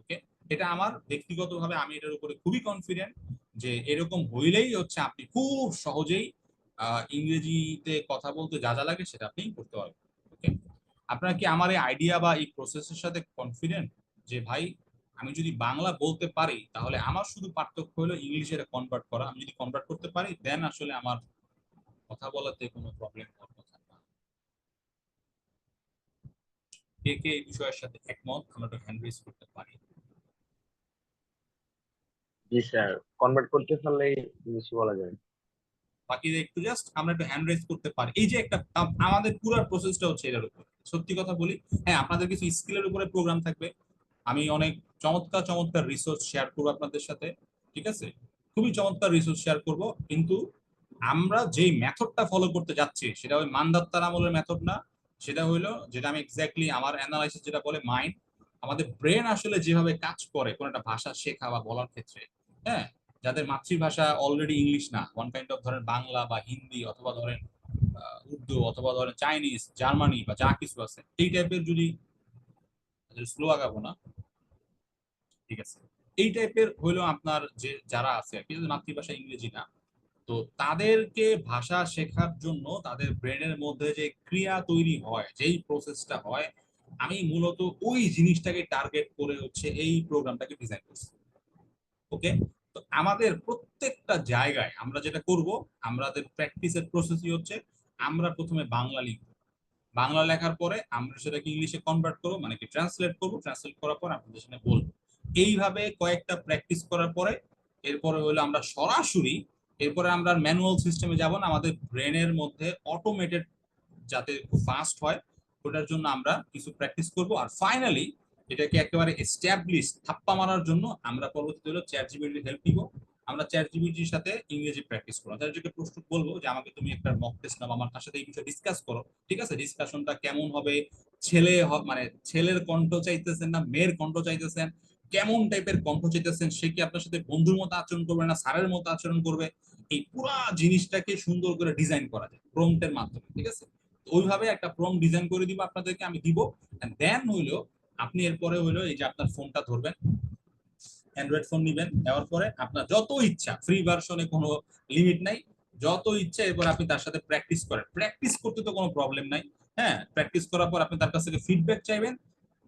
ওকে, এটা আমার ব্যক্তিগতভাবে, আমি এটার উপরে খুবই কনফিডেন্ট যে এরকম হইলেই হচ্ছে আপনি খুব সহজেই ইংরেজিতে কথা বলতে যা যা লাগে সেটা আপনি করতে পারবেন। ওকে, আপনারা কি আমার এই আইডিয়া বা এই প্রসেসের সাথে কনফিডেন্ট যে ভাই আমি যদি বাংলা বলতে পারি তাহলে আমার শুধু পার্থক্য হলো ইংলিশে কনভার্ট করা, আমি যদি কনভার্ট করতে পারি দেন আসলে আমার কথা বলাতে কোনো প্রবলেম হওয়ার কথা না। কে কে এই বিষয়ের সাথে একমত আমরা একটু হ্যান্ড রেজ করতে পারি। জি স্যার, কনভার্ট করতে পারলেই বেশি বলা যায়। বাকি একটু জাস্ট আমরা একটু হ্যান্ড রেজ করতে পারি, এই যে একটা আমাদের পুরো প্রসেসটা হচ্ছে এটার উপর। সত্যি কথা বলি, হ্যাঁ আপনাদের কিছু স্কিলের উপরে প্রোগ্রাম থাকবে, আমি অনেক চমৎকার চমৎকার রিসোর্স শেয়ার করবো আপনাদের সাথে, ঠিক আছে, খুবই চমৎকার রিসোর্স শেয়ার করব, কিন্তু আমরা যেই মেথডটা ফলো করতে যাচ্ছি সেটা ওই মানদাত্তার আমলের মেথড না, সেটা হইলো যেটা আমি এক্স্যাক্টলি আমার অ্যানালাইসিস যেটা বলে মাইন্ড, আমাদের ব্রেন আসলে যেভাবে কাজ করে কোন একটা ভাষা শেখা বা বলার ক্ষেত্রে, হ্যাঁ, যাদের মাতৃভাষা অলরেডি ইংলিশ না, ওয়ান কাইন্ড অফ ধরেন বাংলা বা হিন্দি অথবা ধরেন উর্দু অথবা ধরেন চাইনিজ জার্মানি বা যা কিছু আছে এই টাইপের, যদি স্লো আগাবো না, ঠিক আছে, এই টাইপের হইলো আপনার যে যারা আছে আর কি, যাদের মাতৃভাষা ইংরেজি না, তো তাদেরকে ভাষা শেখার জন্য তাদের ব্রেনের মধ্যে যে ক্রিয়া তৈরি হয়, যেই প্রসেসটা হয়, আমি মূলত ওই জিনিসটাকে টার্গেট করে হচ্ছে এই প্রোগ্রামটাকে ডিজাইন করছি। ওকে, তো আমাদের প্রত্যেকটা জায়গায় আমরা যেটা করব, আমাদের প্র্যাকটিসের প্রসেসই হচ্ছে আমরা প্রথমে বাংলা লিখব, বাংলা লেখার পরে আমরা সেটাকে ইংলিশে কনভার্ট করবো, মানে কি ট্রান্সলেট করবো, ট্রান্সলেট করার পর আপনাদের সামনে বলবো। এইভাবে কয়েকটা প্র্যাকটিস করার পরে এরপরে হলো আমরা সরাসরি, এরপরে আমরা ম্যানুয়াল সিস্টেমে যাব না, আমাদের ব্রেনের মধ্যে অটোমেটেড যাতে খুব ফাস্ট হয় ওটার জন্য আমরা কিছু প্র্যাকটিস করব, আর ফাইনালি এটাকে একেবারে এস্টাবলিশ থাপ্পা মারার জন্য আমরা পরবর্তীতে হলো চ্যাট জিপিটির হেল্প নিব। আমরা চ্যাট জিপিটির সাথে ইংরেজি প্র্যাকটিস করবো, চ্যাট জিপিটি প্রস্তুত বলবো যে আমাকে তুমি একটা মক টেস্ট নাও, আমার সাথে এই বিষয়ে ডিসকাস করো, ঠিক আছে, ডিসকাশনটা কেমন হবে, মানে ছেলের কণ্ঠ চাইতেছেন না মেয়ের কণ্ঠ চাইতেছেন, কেমন টাইপের কণ্ঠ চাইতেছেন, সে কি আপনার সাথে বন্ধুর মতো আচরণ করবে না স্যারের মতো আচরণ করবে, এই পুরা জিনিসটাকে সুন্দর করে ডিজাইন করা যায় প্রম্পটের মাধ্যমে, ঠিক আছে, ওইভাবে একটা প্রম্পট ডিজাইন করে দিব আপনাদেরকে, আমি দিব, এন্ড দেন হইলো আপনি এরপরে হইলো এই যে আপনার ফোনটা ধরবেন, অ্যান্ড্রয়েড ফোন নিবেন, নেওয়ার পরে আপনার যত ইচ্ছা, ফ্রি ভার্সনে কোনো লিমিট নাই, যত ইচ্ছা এরপর আপনি তার সাথে প্র্যাকটিস করেন, প্র্যাকটিস করতে তো কোনো প্রবলেম নাই, হ্যাঁ, প্র্যাকটিস করার পর আপনি তার কাছ থেকে ফিডব্যাক চাইবেন।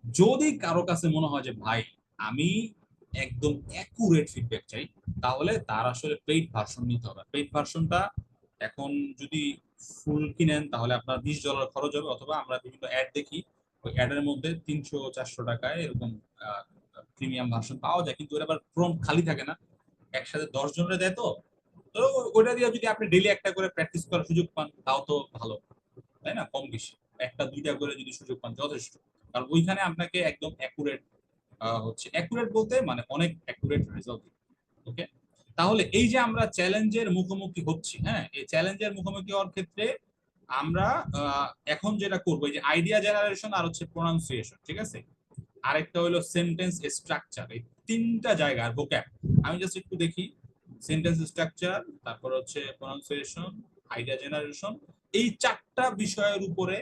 যদি কারো কাছে মনে হয় যে ভাই আমি একদম অ্যাকুরেট ফিডব্যাক চাই, তাহলে তার আসলে পেইড ভার্সন নিতে হবে। পেইড ভার্সনটা এখন যদি ফুল কিনেন তাহলে আপনার $20 খরচ হবে, অথবা আমরা বিভিন্ন অ্যাড দেখি, ওই অ্যাডের মধ্যে 300-400 টাকায় এরকম প্রিমিয়াম ভার্সন পাওয়া যায়, কিন্তু ওটা আবার প্রম্পট খালি থাকে না, একসাথে 10 জনের দেয়, তো তো ওটা দিয়ে যদি আপনি ডেইলি একটা করে প্র্যাকটিস করার সুযোগ পান তাও তো ভালো, তাই না, কম বেশি একটা দুইটা করে যদি সুযোগ পান যথেষ্ট, কারণ ওইখানে আপনাকে একদম অ্যাকুরেট, হচ্ছে অ্যাকুরেট বলতে মানে অনেক অ্যাকুরেট রেজাল্ট। ওকে, তাহলে এই যে আমরা চ্যালেঞ্জের মুখোমুখি হচ্ছি, হ্যাঁ, এই চ্যালেঞ্জের মুখোমুখি হওয়ার ক্ষেত্রে আমরা এখন যেটা করবো, এই যে আইডিয়া জেনারেশন আর হচ্ছে প্রোনাউন্সিয়েশন, ঠিক আছে, আরেকটা হলো সেন্টেন্স স্ট্রাকচার, এই তিনটা জায়গা আর ভোক্যাব, আমি জাস্ট একটু দেখি, সেন্টেন্স স্ট্রাকচার, তারপর হচ্ছে প্রোনাউন্সিয়েশন, আইডিয়া জেনারেশন, এই চারটা বিষয়ের উপরে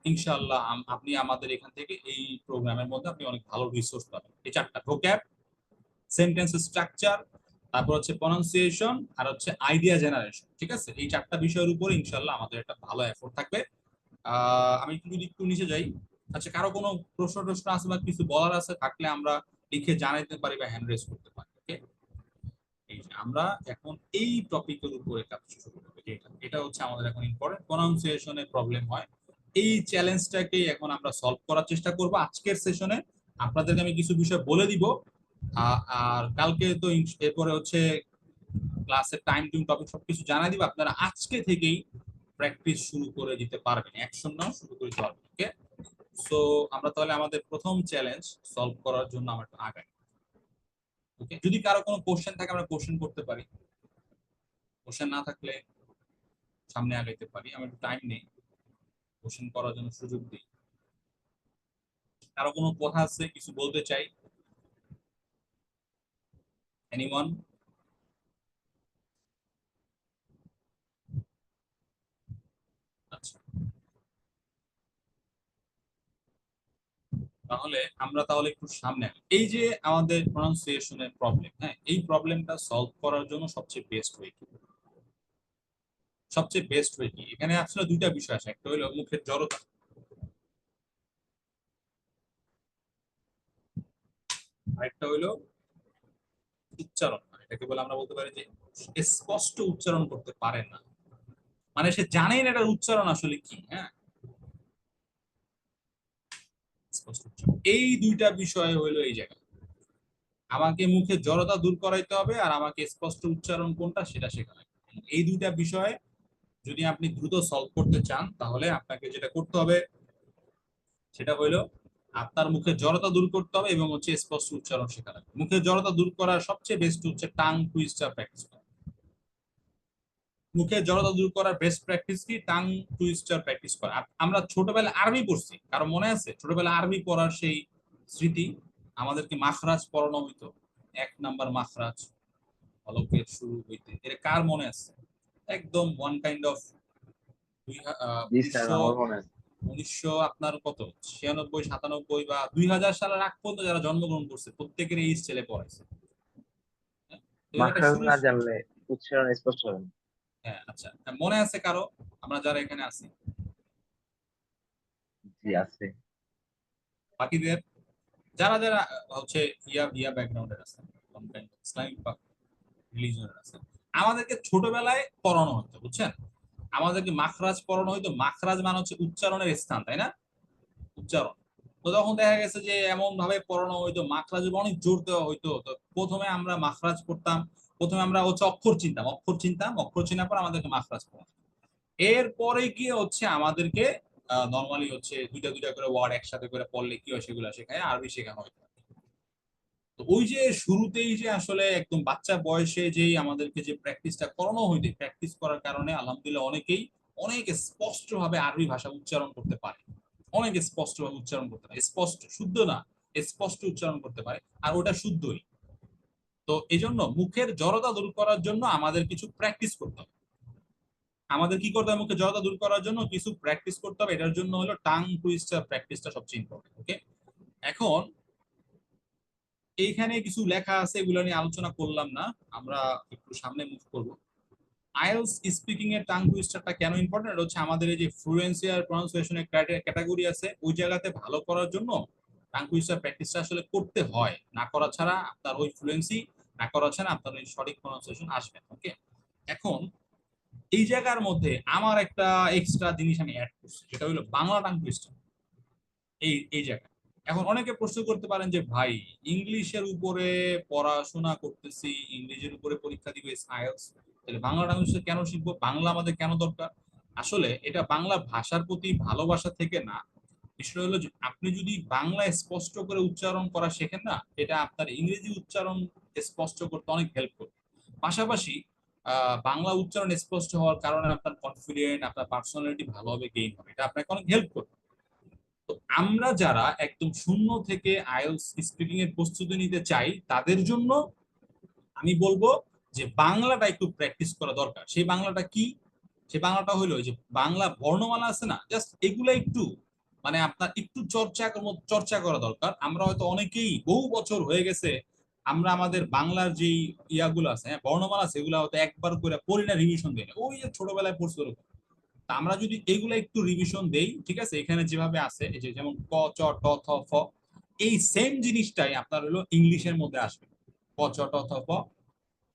ইনশাআল্লাহ আপনি আমাদের এখান থেকে এই প্রোগ্রামের মধ্যে আপনি অনেক ভালো রিসোর্স পাবেন। এই চারটা ভোক্যাব, সেন্টেন্স স্ট্রাকচার, তারপর হচ্ছে প্রনাউন্সিয়েশন, আর হচ্ছে আইডিয়া জেনারেশন, ঠিক আছে, এই চারটা বিষয়ের উপর ইনশাআল্লাহ আমাদের একটা ভালো এফোর্ট থাকবে। আমি যদি একটু নিচে যাই, আচ্ছা কারো কোনো প্রশ্ন আছে বা কিছু বলার আছে থাকলে আমরা লিখে জানাইতে পারি বা হ্যান্ড রেজ করতে পারি। ওকে, এই যে আমরা এখন এই টপিকের উপরে কাজ শুরু করব, এটা হচ্ছে আমাদের এখন ইম্পর্টেন্ট, প্রনাউন্সিয়েশনে প্রবলেম হয়, এই চ্যালেঞ্জটাকে এখন আমরা সলভ করার চেষ্টা করব আজকের সেশনে। আপনাদেরকে আমি কিছু বিষয় বলে দিব, আর কালকে তো এরপরে হচ্ছে ক্লাসের টাইম টু টপিক সবকিছু জানাই দিব, আপনারা আজকে থেকেই প্র্যাকটিস শুরু করে দিতে পারবেন, অ্যাকশন নাও শুরু করে দিতে পারবেন। ওকে, সো আমরা তাহলে আমাদের প্রথম চ্যালেঞ্জ সলভ করার জন্য আমরা একটু আগাই। ওকে, যদি কারো কোনো কোশ্চেন থাকে আমরা কোশ্চেন করতে পারি, কোশ্চেন না থাকলে সামনে আগাইতে পারি, আমরা একটু টাইম নেই, কোশ্চেন করার জন্য সুযোগ দিই। কারো কোনো কথা আছে, কিছু বলতে চাই, এনিওয়ান? আচ্ছা, তাহলে আমরা তাহলে একটু সামনে আগাই। এই যে আমাদের প্রনাউন্সিয়েশনের প্রবলেম, হ্যাঁ, এই প্রবলেমটা সলভ করার জন্য সবচেয়ে বেস্ট ওয়ে কি, সবচেয়ে বেস্ট ওয়ে কি, এখানে আসলে দুইটা বিষয় আছে, একটা হলো মুখের জড়তা, আরেকটা হলো উচ্চারণ, এটাকে বলে আমরা বলতে পারি যে স্পষ্ট উচ্চারণ করতে পারে না, মানে সে জানেই না এটার উচ্চারণ আসলে কি, হ্যাঁ, স্পষ্ট উচ্চারণ। এই দুইটা বিষয় হইলো এই জায়গায় আমাকে মুখের জড়তা দূর করাইতে হবে আর আমাকে স্পষ্ট উচ্চারণ কোনটা সেটা শেখানো। এই দুইটা বিষয়ে যদি আপনি দ্রুত সলভ করতে চান তাহলে আপনাকে যেটা করতে হবে সেটা হইলো আপনার মুখের জড়তা দূর করতে হবে এবং হচ্ছে স্পষ্ট উচ্চারণ শেখানো হবে। মুখের জড়তা দূর করার সবচেয়ে বেস্ট হচ্ছে টাং টুইস্টার প্র্যাকটিস করা। মুখের জড়তা দূর করার বেস্ট প্র্যাকটিস কি? টাং টুইস্টার প্র্যাকটিস করা। আমরা ছোটবেলায় আরবি পড়ছি, কারো মনে আছে ছোটবেলায় আরবি পড়ার সেই স্মৃতি? আমাদেরকে মাখরাজ পড়ানো হইতো, 1 নাম্বার মাখরাজ হলকের শুরু হইতে, এটা কার মনে আছে? একদম one kind of G sir, 1900 আমার মনে আছে। 1900 আপনার কত 96 97 বা 2000 সালের আগ পর্যন্ত যারা জন্মগ্রহণ করছে প্রত্যেকের এই ছেলে পড়াইছে। হ্যাঁ? তো এটা মাখরাজ শুরু। না জানলে উচ্চারণ স্পষ্ট হবে না। হ্যাঁ, আচ্ছা, মনে আছে কারো? আমরা যারা এখানে আছি জি আছে। বাকিদের যারা যারা হচ্ছে ইয়া ইয়া ব্যাকগ্রাউন্ডের আছে, ইসলামিক রিলিজিয়নের আছে, আমাদেরকে ছোটবেলায় পড়ানো হতো, বুঝছেন? আমাদেরকে মাখরাজ পড়ানো হতো। মাখরাজ মানে হচ্ছে উচ্চারণের স্থান, তাই না? উচ্চারণ। তো তখন দেখা গেছে যে এমন ভাবে পড়ানো হইতো, মাখরাজের অনেক জোর দেওয়া হইতো। তো প্রথমে আমরা মাখরাজ পড়তাম, প্রথমে আমরা হচ্ছে অক্ষর চিন্তার পর আমাদেরকে মাখরাজ পড়ানো। এরপরে গিয়ে হচ্ছে আমাদেরকে নর্মালি হচ্ছে দুইটা দুইটা করে ওয়ার্ড একসাথে করে পড়লে কি হয় সেগুলো শেখায়, আরবি শেখানো হয়। তো ওই যে শুরুতেই যে আসলে একদম বাচ্চা বয়সে যেই আমাদেরকে যে প্র্যাকটিসটা করানো হইতে, প্র্যাকটিস করার কারণে আলহামদুলিল্লাহ অনেকেই অনেক স্পষ্ট ভাবে আরবি ভাষা উচ্চারণ করতে পারে, অনেক স্পষ্ট ভাবে উচ্চারণ করতে পারে, স্পষ্ট শুদ্ধ না, স্পষ্ট উচ্চারণ করতে পারে, আর ওটা শুদ্ধই। তো এই জন্য মুখের জড়তা দূর করার জন্য আমাদের কিছু প্র্যাকটিস করতে হবে। আমাদের কি করতে হবে? মুখের জড়তা দূর করার জন্য কিছু প্র্যাকটিস করতে হবে। এটার জন্য হলো টাং টুইস্টার প্র্যাকটিসটা সবচেয়ে ইম্পর্টেন্ট। ওকে, এখন এইখানে কিছু লেখা আছে, এগুলো নিয়ে আলোচনা করলাম না, আমরা একটু সামনে মুভ করব। আইএলস স্পিকিং এর টাং টুইস্টারটা কেন ইম্পর্টেন্ট? এটা হচ্ছে আমাদের এই যে ফ্লুয়েন্সি আর প্রনাউন্সিয়েশনের ক্যাটাগরি আছে, ওই জায়গাতে ভালো করার জন্য টাং টুইস্টার প্র্যাকটিসটা আসলে করতে হয়। না করা ছাড়া আপনার ওই ফ্লুয়েন্সি, না করা ছাড়া আপনার ওই সঠিক প্রনাউন্সিয়েশন আসবে না। ওকে, এখন এই জায়গার মধ্যে আমার একটা এক্সট্রা জিনিস আমি অ্যাড করছি, যেটা হলো বাংলা টাং টুইস্টার। এই এই জায়গায় এখন অনেকে প্রশ্ন করতে পারেন যে ভাই, ইংলিশের উপরে পড়াশোনা করতেছি, ইংরেজির উপরে পরীক্ষা দিবে আইএলটিএস, তাহলে বাংলা ল্যাঙ্গুয়েজ কেন শিখবো, বাংলা আমাদের কেন দরকার? আসলে এটা বাংলা ভাষার প্রতি ভালোবাসা থেকে না, বিষয় হলো যে আপনি যদি বাংলা স্পষ্ট করে উচ্চারণ করা শেখেন না, এটা আপনার ইংরেজি উচ্চারণ স্পষ্ট করতে অনেক হেল্প করবে। পাশাপাশি বাংলা উচ্চারণ স্পষ্ট হওয়ার কারণে আপনার কনফিডেন্ট, আপনার পার্সোনালিটি ভালোভাবে গেইন হবে, এটা আপনাকে অনেক হেল্প করবে। তো আমরা যারা একদম শূন্য থেকে আইএলটিএস স্পিকিং এর প্রস্তুতি নিতে চাই, তাদের জন্য আমি বলবো যে বাংলাটা একটু প্র্যাকটিস করা দরকার। সেই বাংলাটা কি? সেই বাংলাটা হলো যে বাংলা বর্ণমালা আছে না, জাস্ট এগুলা একটু মানে আপনার একটু চর্চা করা দরকার। আমরা হয়তো অনেকেই বহু বছর হয়ে গেছে আমরা আমাদের বাংলার যেই ইয়াগুলো আছে, হ্যাঁ, বর্ণমালা আছে, এগুলো হয়তো একবার করে পড়ি না, রিভিশন দিই না, ওই যে ছোটবেলায় পড়ছি ওরকম। তা আমরা যদি এগুলো একটু রিভিশন দেই, ঠিক আছে, এখানে যেভাবে আছে এই যে যেমন ক চ ট থ ফ, এই সেম জিনিসটাই আপনার হলো ইংলিশের মধ্যে আসবে। ক চ ট থ ফ,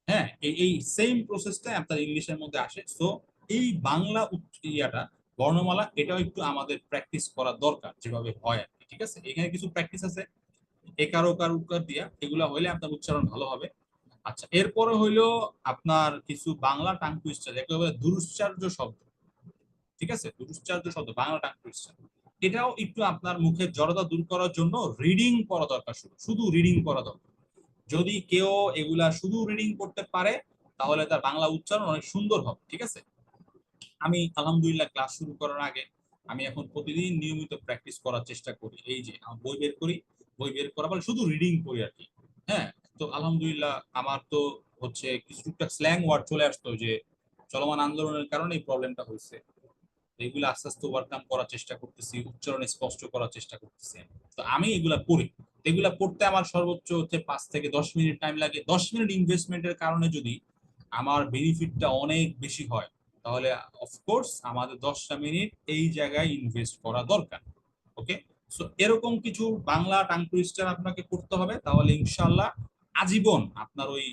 হ্যাঁ, এই সেম প্রসেসটাই আপনার ইংলিশের মধ্যে আসে। সো এই বাংলা ইয়াটা বর্ণমালা এটাও একটু আমাদের প্র্যাকটিস করা দরকার, যেভাবে হয় আর কি। ঠিক আছে, এখানে কিছু প্র্যাকটিস আছে একার ওকার উকার দিয়া, এগুলা হইলে আপনার উচ্চারণ ভালো হবে। আচ্ছা, এরপরে হইলো আপনার কিছু বাংলা টাং টুইস্টার, যেগুলো বলে দুরুচ্চার্য শব্দ। ঠিক আছে, দুরুচ্চার্য শব্দ বাংলা টাং টুইস্টার, এটাও একটু আপনার মুখের জড়তা দূর করার জন্য রিডিং করা দরকার, শুধু রিডিং করা দরকার। যদি কেউ এগুলা শুধু রিডিং করতে পারে তাহলে তার বাংলা উচ্চারণ অনেক সুন্দর হবে। ঠিক আছে, আমি আলহামদুলিল্লাহ ক্লাস শুরু করার আগে আমি এখন প্রতিদিন নিয়মিত প্র্যাকটিস করার চেষ্টা করি। এই যে আমার বই বের করি, বই বের করার পরে শুধু রিডিং করি আর কি। হ্যাঁ, তো আলহামদুলিল্লাহ আমার তো হচ্ছে কিছু টুকটাক স্ল্যাং ওয়ার্ড চলে আসতো, যে চলমান আন্দোলনের কারণে এই প্রবলেমটা হয়েছে। এগুলো আস্তে আস্তে ওভারকাম করার চেষ্টা করতেছি, উচ্চারণ স্পষ্ট করার চেষ্টা করতেছি। তো আমি এগুলা পড়ি, এগুলা পড়তে আমার সর্বোচ্চ হচ্ছে 5 থেকে 10 মিনিট টাইম লাগে। 10 মিনিট ইনভেস্টমেন্টের কারণে যদি আমার বেনিফিটটা অনেক বেশি হয়, তাহলে অফকোর্স আমাদের 10টা মিনিট এই জায়গায় ইনভেস্ট করা দরকার। ওকে, সো এরকম কিছু বাংলা টাং টুইস্টার আপনাকে করতে হবে, তাহলে ইনশাল্লাহ আজীবন আপনার ওই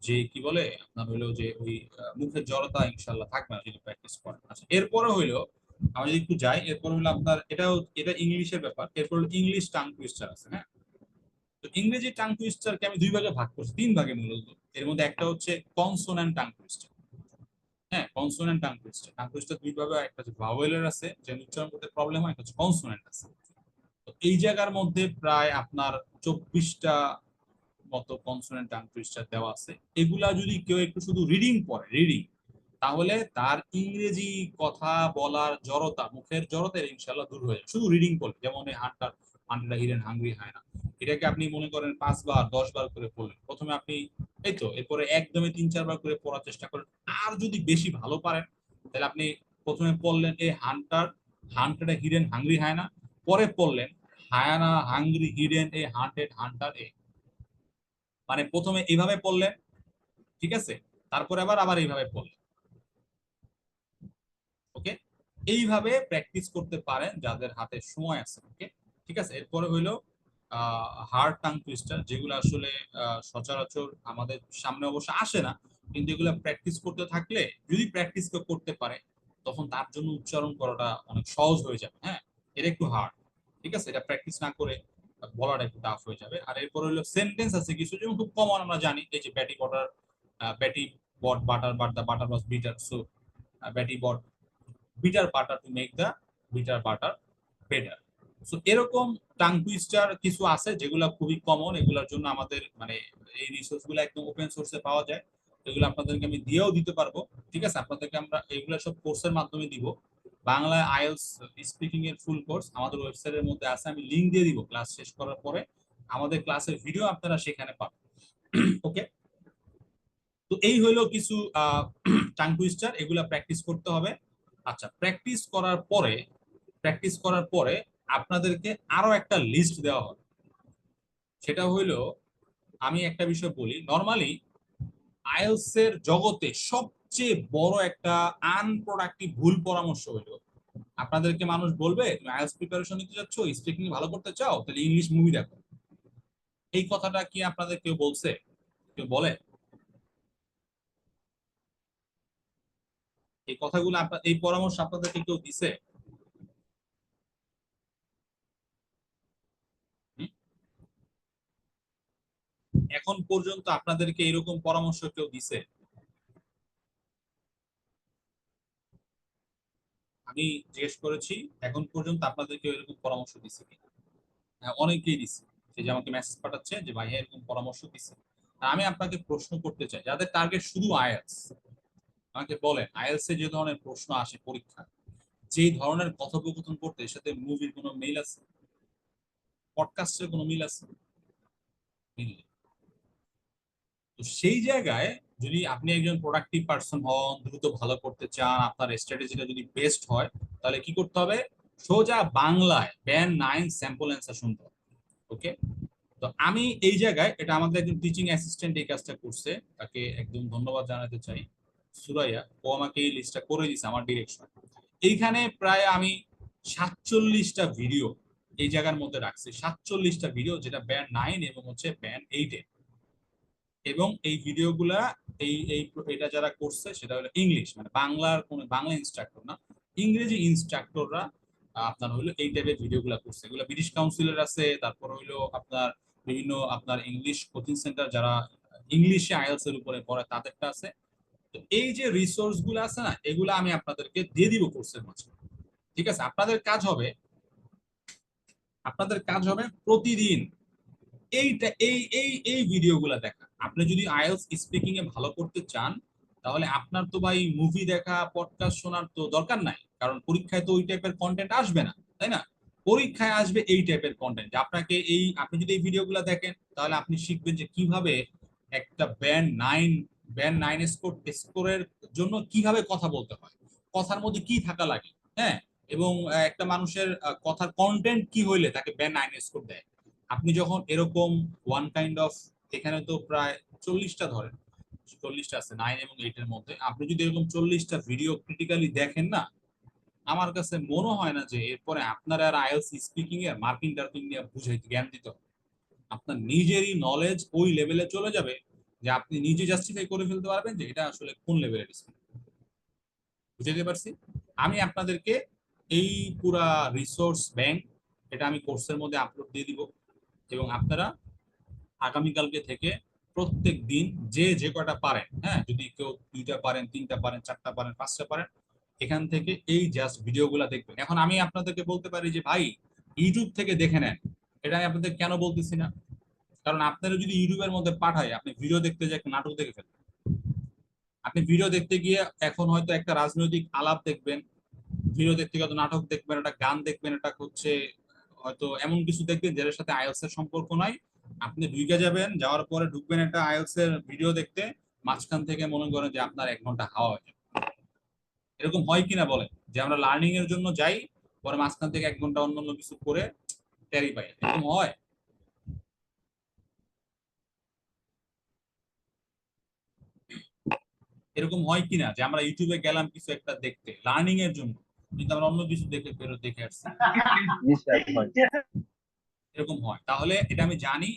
যে কি বলে আপনার হইলো যে ওই মুখের জড়তা ইনশাল্লাহ থাকবে না যদি প্র্যাকটিস করেন। আচ্ছা, এরপরে হইলো আমি যদি একটু যাই, এরপর হলো আপনার এটা ইংলিশের ব্যাপার, এরপর হলো ইংলিশ টাং টুইস্টার আছে, হ্যাঁ। তো ইংরেজি টাং টুইস্টারকে আমি দুই ভাগে ভাগ করছি, তিন ভাগে মূলত। এর মধ্যে একটা হচ্ছে কনসোন্যান্ট টাং টুইস্টার, হ্যাঁ, consonant tongue twister. Tongue twister দুই ভাবে, একটা হচ্ছে ভাওয়েলের আছে যে উচ্চারণ করতে প্রবলেম হয়, একটা হচ্ছে কনসোন্যান্ট আছে। তো এই জায়গার মধ্যে প্রায় আপনার 24টা মতো কনসোনেন্ট টাং টুইস্টার দেওয়া আছে। এগুলা যদি কেউ একটু শুধু রিডিং পড়ে, রিডিং, তাহলে তার ইংরেজি কথা বলার জড়তা, মুখের জড়তা ইনশাল্লাহ দূর হয়ে যাবে শুধু রিডিং পড়লে। যেমন এই হান্টার হান্টার হিডেন হাংরি হয় না, এটাকে আপনি মনে করেন 5 বার 10 বার করে পড়লেন প্রথমে আপনি, এই তো, এরপরে একদমই 3-4 বার করে পড়ার চেষ্টা করেন। আর যদি বেশি ভালো পারেন তাহলে আপনি প্রথমে পড়লেন এই হান্টার হান্টার হিডেন হাংরি হয় না, পরে পড়লেন হায়ানা হাংরি হিডেন এ হান্টেড হান্টার এ, মানে প্রথমে এইভাবে পড়লেন, ঠিক আছে, তারপরে আবার আবার এইভাবে পড়লেন। ওকে, এইভাবে প্র্যাকটিস করতে পারেন যাদের হাতে সময় আছে। ওকে, ঠিক আছে। এরপরে হইলো হার্ড টাং টুইস্টার, যেগুলো আসলে সচরাচর আমাদের সামনে অবশ্য আসে না, কিন্তু এগুলো প্র্যাকটিস করতে থাকলে, যদি প্র্যাকটিস করতে পারে, তখন তার জন্য উচ্চারণ করাটা অনেক সহজ হয়ে যাবে। হ্যাঁ, এটা একটু হার্ড, ঠিক আছে, এটা প্র্যাকটিস না করে বলাটা একটু টাফ হয়ে যাবে। আর এরপর হলো সেন্টেন্স আছে কিছু, যেমন খুব কমন আমরা জানি, এই যে Betty Botter, Betty bought butter, but the butter was bitter, so Betty bought bitter butter to make the bitter butter better. So এরকম টাং টুইস্টার কিছু আছে যেগুলো খুবই কমন, এগুলোর জন্য আমাদের মানে এই রিসোর্স গুলো একদম ওপেন সোর্সে পাওয়া যায়, এগুলো আপনাদেরকে আমি দিয়েও দিতে পারবো, ঠিক আছে। আপনাদেরকে আমরা এগুলো সব কোর্সের মাধ্যমে দিব। বাংলা আইএলস স্পিকিং এর ফুল কোর্স আমাদের ওয়েবসাইটের মধ্যে আছে, আমি লিংক দিয়ে দিব ক্লাস শেষ করার পরে, আমাদের ক্লাসের ভিডিও আপনারা সেখানে পাবেন। ওকে, তো এই হলো কিছু টাং টুইস্টার, এগুলা প্র্যাকটিস করতে হবে। আচ্ছা, প্র্যাকটিস করার পরে আপনাদেরকে আরো একটা লিস্ট দেওয়া হবে। সেটা হইলো, আমি একটা বিষয় বলি, নরমালি আইএলস এর জগতে সবচেয়ে বড় একটা আনপ্রোডাক্টিভ ভুল পরামর্শ হইলো, আপনাদেরকে মানুষ বলবে তুমি আইএলস প্রিপারেশন নিতে যাচ্ছ, স্পিকিং ভালো করতে চাও, তাহলে ইংলিশ মুভি দেখো। এই কথাটা কি আপনাদের কেউ বলছে? কেউ বলে এই কথাগুলো? আপনার এই পরামর্শ আপনাদেরকে কেউ দিছে? হুম? এখন পর্যন্ত আপনাদেরকে এরকম পরামর্শ কেউ দিছে? আমি জিজ্ঞেস করেছি এখন পর্যন্ত আপনাদেরকে এরকম পরামর্শ দিছে কিনা? হ্যাঁ, অনেকেই দিছে, সে যে আমাকে মেসেজ পাঠাচ্ছে যে ভাই এরকম পরামর্শ দিছে। আর আমি আপনাকে প্রশ্ন করতে চাই, যাদের টার্গেট শুধু আইএলস, আমাকে বলেন আইএলস এ যে ধরনের প্রশ্ন আসে পরীক্ষা, যে ধরনের কথোপকথন করতে, এর সাথে মুভির কোনো মিল আছে? পডকাস্টের কোনো মিল আছে? মিল নেই। তো সেই জায়গায় যদি আপনি একজন প্রোডাক্টিভ পারসন হন, দ্রুত ভালো করতে চান, আপনার স্ট্র্যাটেজিটা যদি বেস্ট হয়, তাহলে কি করতে হবে? সোজা বাংলায় ব্যান্ড 9 স্যাম্পল অ্যান্সার শুনতে হবে। ওকে, তো আমি এই জায়গায়, এটা আমাদের একজন টিচিং অ্যাসিস্ট্যান্ট এই কাজটা করছে, তাকে একদম ধন্যবাদ জানাতে চাই, সুরাইয়া। ও আমাকে এই লিস্টটা করে দিয়েছে আমার ডিরেকশন। এইখানে প্রায় আমি 47টা ভিডিও এই জায়গার মধ্যে রাখছি, 47টা ভিডিও, যেটা ব্যান্ড 9 এবং হচ্ছে ব্যান্ড 8 এ। এবং এই ভিডিওগুলা, এই এই এটা যারা করছে সেটা হলো ইংলিশ, মানে বাংলার কোন বাংলা ইনস্ট্রাক্টর না, ইংরেজি ইনস্ট্রাক্টররা আপনার হলো এই টাইপের ভিডিওগুলা করছে। এগুলো ব্রিটিশ কাউন্সিলের আছে, তারপর হইলো আপনার বিভিন্ন আপনার ইংলিশ কোচিং সেন্টার যারা ইংলিশে আইএলস এর উপরে পড়ে তাদেরটা আছে। তো এই যে রিসোর্স গুলো আছে না, এগুলো আমি আপনাদেরকে দিয়ে দিব কোর্সের মাঝে, ঠিক আছে। আপনাদের কাজ হবে প্রতিদিন এইটা এই এই এই ভিডিওগুলো দেখা। আপনি যদি আইএলটিএস স্পিকিং এ ভালো করতে চান, তাহলে আপনার তো ভাই মুভি দেখা, পডকাস্ট শোনার তো দরকার নাই, কারণ পরীক্ষায় তো ওই টাইপের কন্টেন্ট আসবে না, তাই না? পরীক্ষায় আসবে এই টাইপের কন্টেন্ট। আপনাকে আপনি যদি এই ভিডিওগুলো দেখেন, তাহলে আপনি শিখবেন যে কিভাবে একটা ব্যান্ড 9 স্কোরের জন্য কিভাবে কথা বলতে হয়, কথার মধ্যে কি থাকা লাগে, হ্যাঁ, এবং একটা মানুষের কথার কন্টেন্ট কি হইলে তাকে ব্যান্ড 9 স্কোর দেয়। আপনি যখন এরকম ওয়ান কাইন্ড অফ, এখানে তো প্রায় 40টা ধরেন, 40টা আছে 9 এবং 8 এর মধ্যে, আপনি যদি এরকম 40টা ভিডিও ক্রিটিক্যালি দেখেন না, আমার কাছে মনে হয় না যে এরপরে আপনার আর আইএলটিএস স্পিকিং এর মার্কিং টার্কিং নিয়ে বুঝাইতে জ্ঞান দিতে হবে। আপনার নিজেরই নলেজ ওই লেভেলে চলে যাবে যে আপনি নিজে জাস্টিফাই করে ফেলতে পারবেন যে এটা আসলে কোন লেভেলের স্পিকিং। বুঝাইতে পারছি? আমি আপনাদেরকে এই পুরা রিসোর্স ব্যাংক এটা আমি কোর্সের মধ্যে আপলোড দিয়ে দিব, এবং আপনারা আগামীকালকে থেকে প্রত্যেক দিন যে যে কয়টা পারেন, হ্যাঁ, যদি কেউ 2টা পারেন, 3টা পারেন, 4টা পারেন, 5টা পারেন, এখান থেকে এই জাস্ট ভিডিওগুলো দেখবেন। এখন আমি আপনাদেরকে বলতে পারি যে ভাই ইউটিউব থেকে দেখে নেন, এটা আমি আপনাদের কেন বলতেছি না, কারণ আপনারা যদি ইউটিউবের মধ্যে পাঠায় আপনি ভিডিও দেখতে যে একটা নাটক দেখে ফেলবেন। আপনি ভিডিও দেখতে গিয়ে এখন হয়তো একটা রাজনৈতিক আলাপ দেখবেন, ভিডিও দেখতে গিয়ে হয়তো নাটক দেখবেন, একটা গান দেখবেন, এটা হচ্ছে হয়তো এমন কিছু দেখবেন যেটার সাথে আইএলটিএস এর সম্পর্ক নাই। আপনি ঢুকে যাবেন, যাওয়ার পরে ঢুকবেন একটা আইএলটিএস এর ভিডিও দেখতে, মাঝখান থেকে মনে করেন যে আপনার 1 ঘন্টা হাওয়া হয়ে যাবে। এরকম হয় কিনা বলেন, যে আমরা লার্নিং এর জন্য যাই, পরে মাঝখান থেকে 1 ঘন্টা অন্য কিছু করে টেরি পাই, এরকম হয়? এরকম হয় কিনা যে আমরা ইউটিউবে গেলাম কিছু একটা দেখতে লার্নিং এর জন্য, কিন্তু আমরা অন্য কিছু দেখে ফেরত দেখে আসছি? জি স্যার, হয়। এরকম হয়। তাহলে এটা আমি জানি,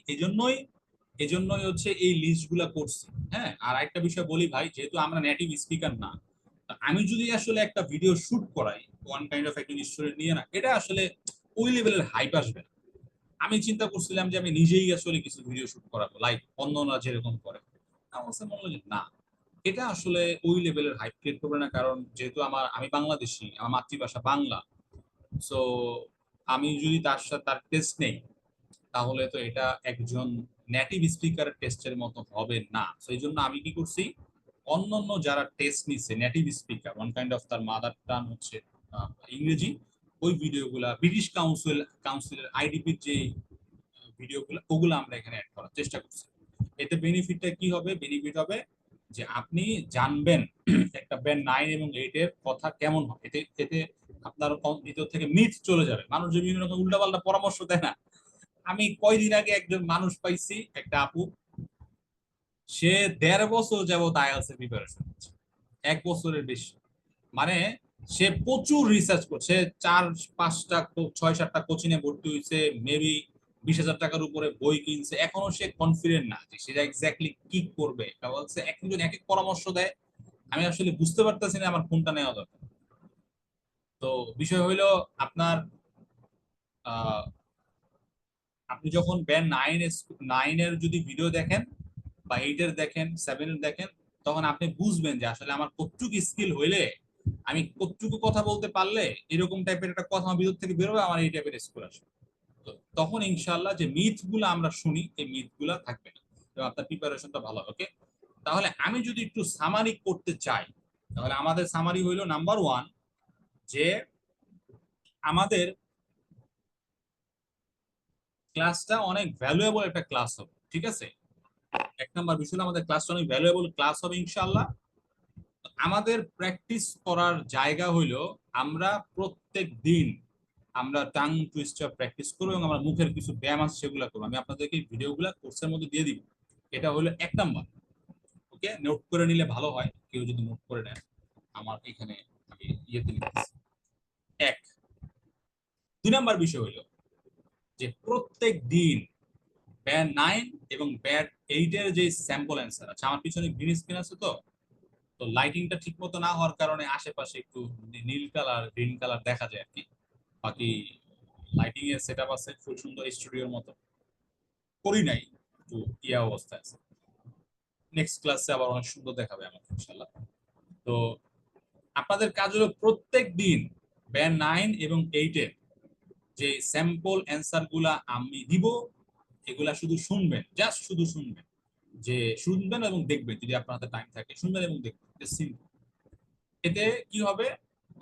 এজন্যই হচ্ছে এই লিস্ট গুলা করছি। হ্যাঁ, আর একটা বিষয় বলি ভাই, যেহেতু আমরা নেটিভ স্পিকার না, তা আমি যদি আসলে একটা ভিডিও শুট করাই ওয়ান কাইন্ড অফ একজন স্টুডেন্ট নিয়ে, না এটা আসলে ওই লেভেলের হাইপ আসবে না। আমি চিন্তা করছিলাম যে আমি নিজেই আসলে কিছু ভিডিও শুট করাবো, লাইক অন্যরা যেরকম করে। আমার কাছে মনে হলো যে না, এটা আসলে ওই লেভেলের হাইপ ক্রিয়েট করবে না, কারণ যেহেতু আমি বাংলাদেশি, আমার মাতৃভাষা বাংলা, সো আমি যদি তার সাথে তার টেস্ট নেই, তাহলে তো এটা একজন নেটিভ স্পিকারের টেস্টের মতো হবে না। সেই জন্য আমি কি করছি, অন্যান্য যারা টেস্ট নিচ্ছে native speaker, one kind of তার মাদার টাং হচ্ছে ইংরেজি, ওই ভিডিওগুলা ব্রিটিশ কাউন্সিলের আইডিপির যে ভিডিওগুলো, ওগুলো আমরা এখানে অ্যাড করার চেষ্টা করছি। এতে বেনিফিটটা কি হবে? বেনিফিট হবে যে আপনি জানবেন একটা ব্যান্ড 9 এবং 8 এর কথা কেমন হয়। এতে এতে আপনার ভিতর থেকে মিথ চলে যাবে। মানুষ যে বিভিন্ন রকম উল্টাপাল্টা পরামর্শ দেয় না, আমি কয়দিন আগে একজন মানুষ পাইছি, একটা আপু, সে 1.5 বছর যাবত আইএলটিএস এর প্রিপারেশন নিচ্ছে, 1 বছরের বেশি। মানে সে প্রচুর রিসার্চ করছে, 4-5টা 6-7টা কোচিং এ ভর্তি হয়েছে, মেবি 20,000 টাকার উপরে বই কিনছে, এখনো সে কনফিডেন্ট না যে সে এক্স্যাক্টলি কি করবে। বলছে এক একজন এক এক পরামর্শ দেয়, আমি আসলে বুঝতে পারতেছি না আমার কোনটা নেওয়া দরকার। তো বিষয় হইলো আপনার আহ আপনি যখন ব্যান্ড 9 এর যদি ভিডিও দেখেন, বা 8 এর দেখেন, 7 এর দেখেন, তখন আপনি বুঝবেন যে আসলে আমার কতটুকু স্কিল হইলে, আমি কতটুকু কথা বলতে পারলে এরকম টাইপের একটা কথা আমার ভিতর থেকে বেরোবে, আমার এই টাইপের স্কোর আসবে। তো তখন ইনশাআল্লাহ যে মিথ গুলো আমরা শুনি, এই মিথ গুলা থাকবে না, এবং আপনার প্রিপারেশনটা ভালো হবে। ওকে, তাহলে আমি যদি একটু সামারি করতে চাই, তাহলে আমাদের সামারি হইলো নাম্বার 1, যে আমাদের ক্লাসটা অনেক ভ্যালুয়েবল একটা ক্লাস হবে। ঠিক আছে, 1 নাম্বার বিষয় হলো আমাদের ক্লাসটা অনেক ভ্যালুয়েবল ক্লাস হবে ইনশাআল্লাহ। আমাদের প্র্যাকটিস করার জায়গা হইলো, আমরা প্রত্যেক দিন আমরা টাং টুইস্টার প্র্যাকটিস করবো, এবং আমরা মুখের কিছু ব্যায়াম আছে সেগুলো করবো। আমি আপনাদেরকে ভিডিওগুলো কোর্সের মধ্যে দিয়ে দিব। এটা হলো 1 নাম্বার। ওকে, নোট করে নিলে ভালো হয়, কেউ যদি নোট করে নেন। আমার এখানে আমি ইয়েতে লিখতেছি 1। 2 নাম্বার বিষয় হইলো যে প্রত্যেক দিন ব্যান্ড 9 এবং ব্যান্ড 8 এর যে স্যাম্পল অ্যান্সার আছে, আমার পিছনে গ্রিন স্ক্রিন আছে, তো তো লাইটিংটা ঠিক মতো না হওয়ার কারণে আশেপাশে একটু নীল কালার গ্রিন কালার দেখা যায় আর কি। বাকি লাইটিং এর সেটআপ আছে খুব সুন্দর, স্টুডিওর মতো করি নাই, একটু ইয়া অবস্থায় আছে। নেক্সট ক্লাসে আবার অনেক সুন্দর দেখাবে আমাকে ইনশাআল্লাহ। তো আপনাদের কাজ হলো প্রত্যেক দিন ব্যান্ড 9 এবং 8 এর যে স্যাম্পল অ্যান্সার গুলা আমি দিব, এগুলা শুধু শুনবেন, জাস্ট শুধু শুনবেন, যে শুনবেন এবং দেখবেন, যদি আপনার হাতে টাইম থাকে শুনবেন এবং দেখবেন, সিম্পল। এতে কি হবে,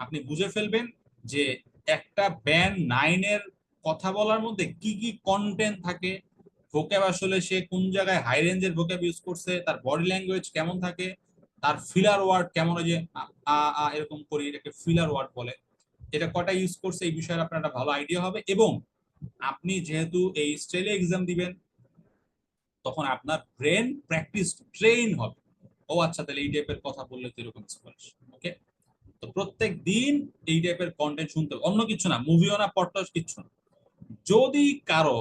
আপনি বুঝে ফেলবেন যে একটা ব্যান্ড 9 এর কথা বলার মধ্যে কি কি কন্টেন্ট থাকে, ভোক্যাব আসলে সে কোন জায়গায় হাই রেঞ্জের ভোক্যাব ইউজ করছে, তার বডি ল্যাঙ্গুয়েজ কেমন থাকে, তার ফিলার ওয়ার্ড কেমন, হয় যে এরকম করি, এটাকে ফিলার ওয়ার্ড বলে, এটা কটা ইউজ করছে, এই বিষয়ে আপনার একটা ভালো আইডিয়া হবে। এবং আপনি যেহেতু এই স্টাইলে এক্সাম দিবেন, তখন আপনার ব্রেন প্র্যাকটিস ট্রেন হবে। ও আচ্ছা, তাহলে এই টাইপের কথা বললে তো এরকম ওকে। তো প্রত্যেক দিন এই টাইপের কন্টেন্ট শুনতে হবে, অন্য কিছু না, মুভিও না, পডকাস্ট কিচ্ছু না। যদি কারো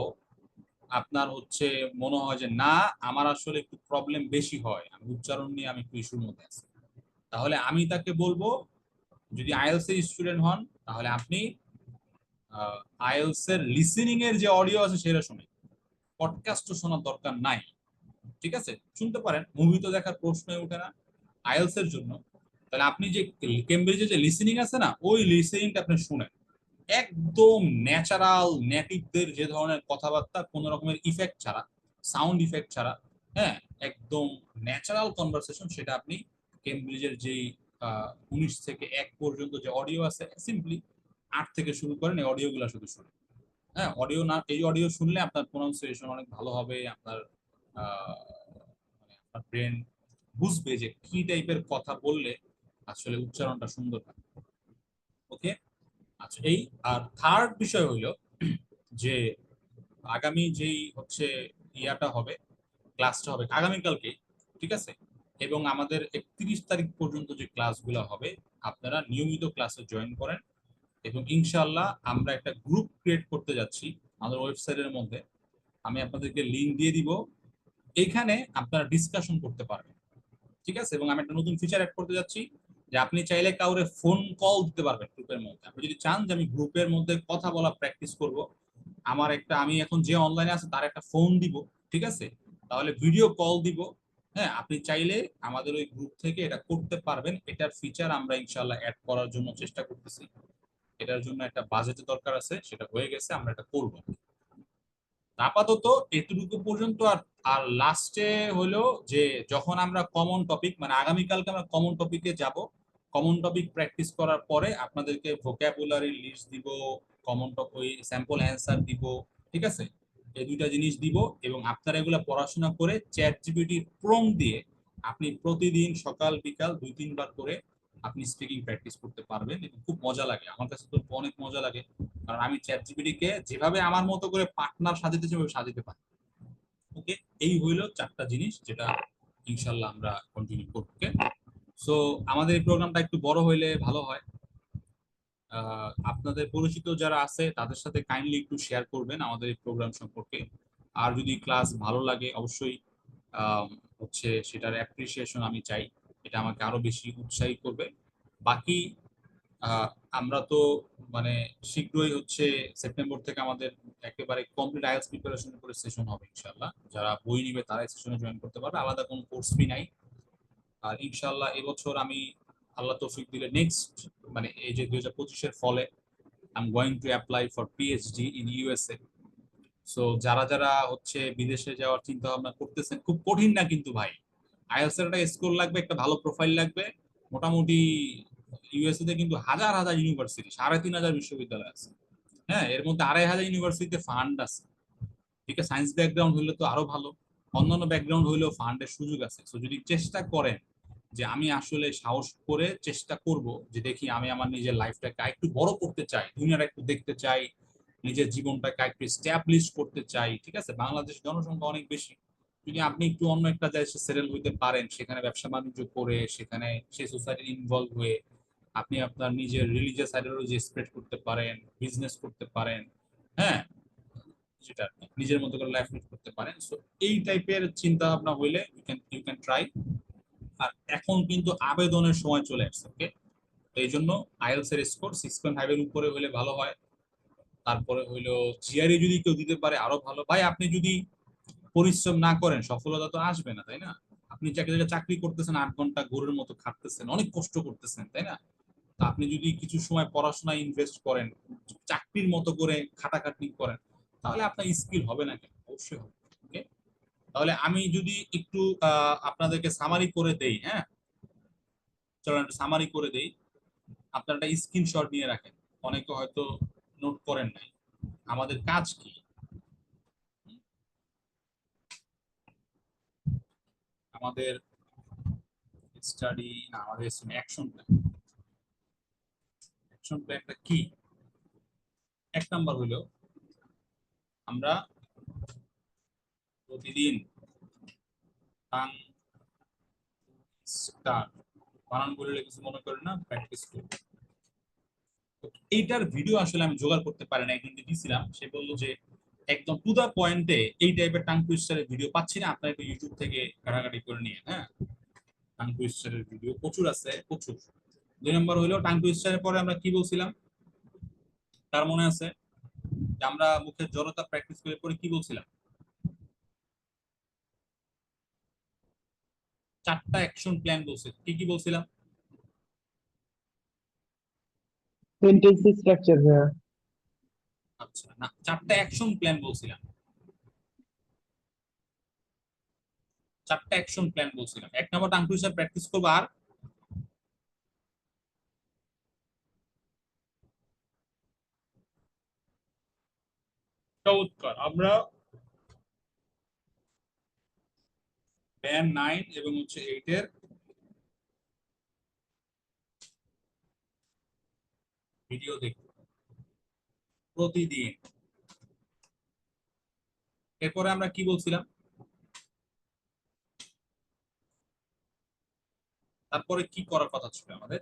আপনার হচ্ছে মনে হয় যে না, আমার আসলে একটু প্রবলেম বেশি হয়, আমি উচ্চারণ নিয়ে আমি একটু ইস্যুর মধ্যে আছি, তাহলে আমি তাকে বলবো যদি আইএলস এর স্টুডেন্ট হন তাহলে আপনি আইএলস এর লিসেনিং এর যে অডিও আছে সেটা শুনেন, পডকাস্টও শোনার দরকার নাই। ঠিক আছে, শুনতে পারেন, মুভি তো দেখার প্রশ্নই ওঠে না আইএলস এর জন্য। তাহলে আপনি যে কেমব্রিজের যে লিসেনিং আছে না, ওই লিসেনিংটা আপনি শুনেন, একদম ন্যাচারাল নেটিভদের যে ধরনের কথাবার্তা, কোন রকমের ইফেক্ট ছাড়া, সাউন্ড ইফেক্ট ছাড়া, হ্যাঁ, একদম ন্যাচারাল কনভারসেশন, সেটা আপনি কেমব্রিজের যেই 19 থেকে 1 পর্যন্ত যে অডিও আছে, সিম্পলি 8 থেকে শুরু করেন, এই অডিও গুলা শুধু শুনুন। হ্যাঁ, অডিও না, এই অডিও শুনলে আপনার প্রোনাউন্সিয়েশন অনেক ভালো হবে, আপনার মানে আপনার ব্রেন বুঝবে যে কি টাইপের কথা বললে আসলে উচ্চারণটা সুন্দর হয়। ওকে, আচ্ছা, এই আর থার্ড বিষয় হইলো যে আগামী যেই হচ্ছে ইয়াটা হবে, ক্লাসটা হবে আগামীকালকে, ঠিক আছে, এবং আমাদের 31 তারিখ পর্যন্ত যে ক্লাসগুলো হবে, আপনারা নিয়মিত ক্লাসে জয়েন করেন, এবং ইনশাআল্লাহ আমরা একটা গ্রুপ ক্রিয়েট করতে যাচ্ছি আমাদের ওয়েবসাইটের মধ্যে। আমি আপনাদেরকে লিংক দিয়ে দিব, এইখানে আপনারা ডিসকাশন করতে পারবেন, ঠিক আছে। এবং আমি একটা নতুন ফিচার অ্যাড করতে যাচ্ছি, যে আপনি চাইলে কাউরে ফোন কল দিতে পারবেন গ্রুপের মধ্যে। আপনি যদি চান যে আমি গ্রুপের মধ্যে কথা বলা প্র্যাকটিস করব, আমার একটা, আমি এখন যে অনলাইনে আছে তার একটা ফোন দিব, ঠিক আছে, তাহলে ভিডিও কল দিব। হ্যাঁ, আপনি চাইলে আমাদের ওই গ্রুপ থেকে এটা করতে পারবেন। এটার ফিচার আমরা ইনশাআল্লাহ অ্যাড করার জন্য চেষ্টা করতেছি। এটার জন্য একটা বাজেটের দরকার আছে, সেটা হয়ে গেছে, আমরা এটা করব। আপাতত এতটুকু পর্যন্ত। আর আর লাস্টে হলো যে যখন আমরা কমন টপিক, মানে আগামীকালকে আমরা কমন টপিকে যাব, কমন টপিক প্র্যাকটিস করার পরে আপনাদেরকে ভোকাবুলারি লিস্ট দিব, কমন টপিক স্যাম্পল অ্যান্সার দিব, ঠিক আছে, এই দুইটা জিনিস দিব। এবং আপনারা এগুলো পড়াশোনা করে চ্যাট জিপিটি প্রম্পট দিয়ে আপনি প্রতিদিন সকাল বিকাল 2-3 বার করে আপনি স্পিকিং প্র্যাকটিস করতে পারবেন, এবং খুব মজা লাগে, আমার কাছে তো অনেক মজা লাগে, কারণ আমি চ্যাট জিপিটি কে যেভাবে আমার মতো করে পার্টনার সাজাতে চাই ওইভাবে সাজাতে পারি। ওকে, এই হইলো 4টা জিনিস যেটা ইনশাল্লাহ আমরা কন্টিনিউ করব। ওকে, সো আমাদের এই প্রোগ্রামটা একটু বড় হইলে ভালো হয়। আপনাদের পরিচিত যারা আছে তাদের সাথে কাইন্ডলি একটু শেয়ার করবেন আমাদের এই প্রোগ্রাম সম্পর্কে। আর যদি ক্লাস ভালো লাগে অবশ্যই হচ্ছে সেটার অ্যাপ্রিসিয়েশন আমি চাই, এটা আমাকে আরো বেশি উৎসাহী করবে। বাকি আহ, আমরা তো মানে শীঘ্রই হচ্ছে সেপ্টেম্বর থেকে আমাদের একেবারে কমপ্লিট আইএলটিএস প্রিপারেশনের উপরে সেশন হবে ইনশাআল্লাহ। যারা বই নিবে তারাই সেশনে জয়েন করতে পারবে, আলাদা কোনো কোর্স ফি নাই। আর ইনশাআল্লাহ এবছর আমি আল্লাহ তৌফিক দিলে নেক্সট, মানে এই যে 2025-এর ফলে I am going to apply for PhD in USA. So যারা যারা হচ্ছে বিদেশে যাওয়ার চিন্তা ভাবনা করতেছেন, খুব কঠিন না কিন্তু ভাই, আইএলটিএস এর একটা স্কোর লাগবে, একটা ভালো প্রোফাইল লাগবে। মোটামুটি ইউএসএ তে কিন্তু হাজার হাজার ইউনিভার্সিটি, 3,500 বিশ্ববিদ্যালয় আছে। হ্যাঁ, এর মধ্যে 2,500 ইউনিভার্সিটিতে ফান্ড আছে। ঠিক আছে, সায়েন্স ব্যাকগ্রাউন্ড হলে তো আরো ভালো, অন্যান্য ব্যাকগ্রাউন্ড হইলেও ফান্ডের সুযোগ আছে। তো যদি চেষ্টা করেন যে আমি আসলে সাহস করে চেষ্টা করব, যে দেখি আমি আমার নিজের লাইফটাকে একটু বড় করতে চাই, দুনিয়াটা একটু দেখতে চাই, নিজের জীবনটাকে একটু স্ট্যাবলিশ করতে চাই, ঠিক আছে, বাংলাদেশ জনসংখ্যা অনেক বেশি, যদি আপনি একটু অন্য একটা দেশে সেটেল হইতে পারেন, সেখানে ব্যবসা বাণিজ্য করে, সেখানে সেই সোসাইটি ইনভলভ হয়ে আপনি আপনার নিজের রিলিজিয়াস আইডিওলজি স্প্রেড করতে পারেন, বিজনেস করতে পারেন, হ্যাঁ, যেটা নিজের মতো করে লাইফ লিড করতে পারেন। সো এই টাইপের চিন্তা ভাবনা হইলে ইউ ক্যান ট্রাই। আর এখন কিন্তু আবেদনের সময় চলে আসছে। ওকে, তো এই জন্য আইএলটিএস এর স্কোর 6.5 এর উপরে হলে ভালো হয়। তারপরে হইলো জিআরই যদি কেউ দিতে পারে আরো ভালো। ভাই আপনি যদি পরিশ্রম না করেন সফলতা তো আসবে না, তাই না? আপনি জায়গায় চাকরি করতেছেন, 8 ঘন্টা গরুর মতো খাটতেছেন, অনেক কষ্ট করতেছেন, তাই না? তো আপনি যদি কিছু সময় পড়াশোনায় ইনভেস্ট করেন, চাকরির মতো করে খাটাখাটনি করেন, তাহলে আপনার স্কিল হবে না কেন? অবশ্যই হবে। ওকে, তাহলে আমি যদি একটু আপনাদেরকে সামারি করে দেই, হ্যাঁ, চলো একটা সামারি করে দেই। আপনারা একটা স্ক্রিনশট নিয়ে রাখেন, অনেকে হয়তো নোট করেন নাই। আমাদের কাজ কি? আমাদের স্টাডি না, আমাদের অ্যাকশন প্ল্যান। অ্যাকশন প্ল্যানটা কি? 1 নাম্বার হলো আমরা প্রতিদিন টাং স্টার বানান বললে কিছু মনে করেন না, প্র্যাকটিস করব। এইটার ভিডিও আসলে আমি জোগাড় করতে পারি না, একদিন দিয়েছিলাম, সে বললো যে একদম টু দা পয়েন্টে এই টাইপের টাং টুইস্টারের ভিডিও পাচ্ছি না, আপনারা একটু ইউটিউব থেকে ঘাটাঘাটি করে নিয়ে। হ্যাঁ, টাং টুইস্টারের ভিডিও প্রচুর আছে, প্রচুর। 2 নম্বর হলো টাং টুইস্টারের পরে আমরা কি বলছিলাম, তার মনে আছে যে আমরা মুখের জড়তা প্র্যাকটিস করে পরে কি বলছিলাম, 4টা অ্যাকশন প্ল্যান বলছি, কি কি বলছিলাম? সেন্টেন্স স্ট্রাকচার, হ্যাঁ। আচ্ছা না, 4টা অ্যাকশন প্ল্যান বলছিলাম, 4টা অ্যাকশন প্ল্যান বলছিলাম। 1 নম্বর টাং টুইস্টার প্র্যাকটিস করবো, আর চমৎকার, আমরা ব্যান্ড 9 এবং হচ্ছে 8 এর ভিডিও দেখব প্রতিদিন। এরপরে আমরা কি বলছিলাম, তারপরে কি করার কথা ছিল আমাদের,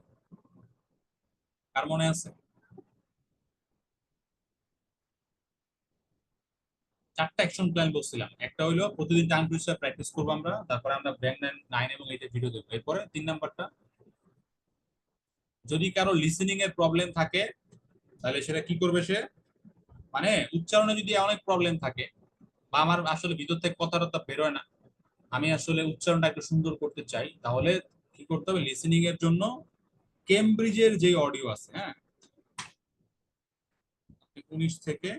কার মনে আছে? 4টা অ্যাকশন প্ল্যান বলছিলাম। একটা হইলো প্রতিদিন টাং টুইস্টার প্র্যাকটিস করবো আমরা, তারপরে আমরা ব্যান্ড 9 এবং 8 এর ভিডিও দেখবো। এরপরে 3 নাম্বারটা, যদি কারো লিসেনিং এর প্রবলেম থাকে তাহলে সেটা কি করবে সে, মানে উচ্চারণে যদি অনেক প্রবলেম থাকে বা আমার আসলে ভিতর থেকে কথাটা বেরোয় না, আমি আসলে উচ্চারণটা একটু সুন্দর করতে চাই, তাহলে কি করতে হবে, লিসেনিং এর জন্য কেমব্রিজের যে অডিও আছে, হ্যাঁ 19 থেকে,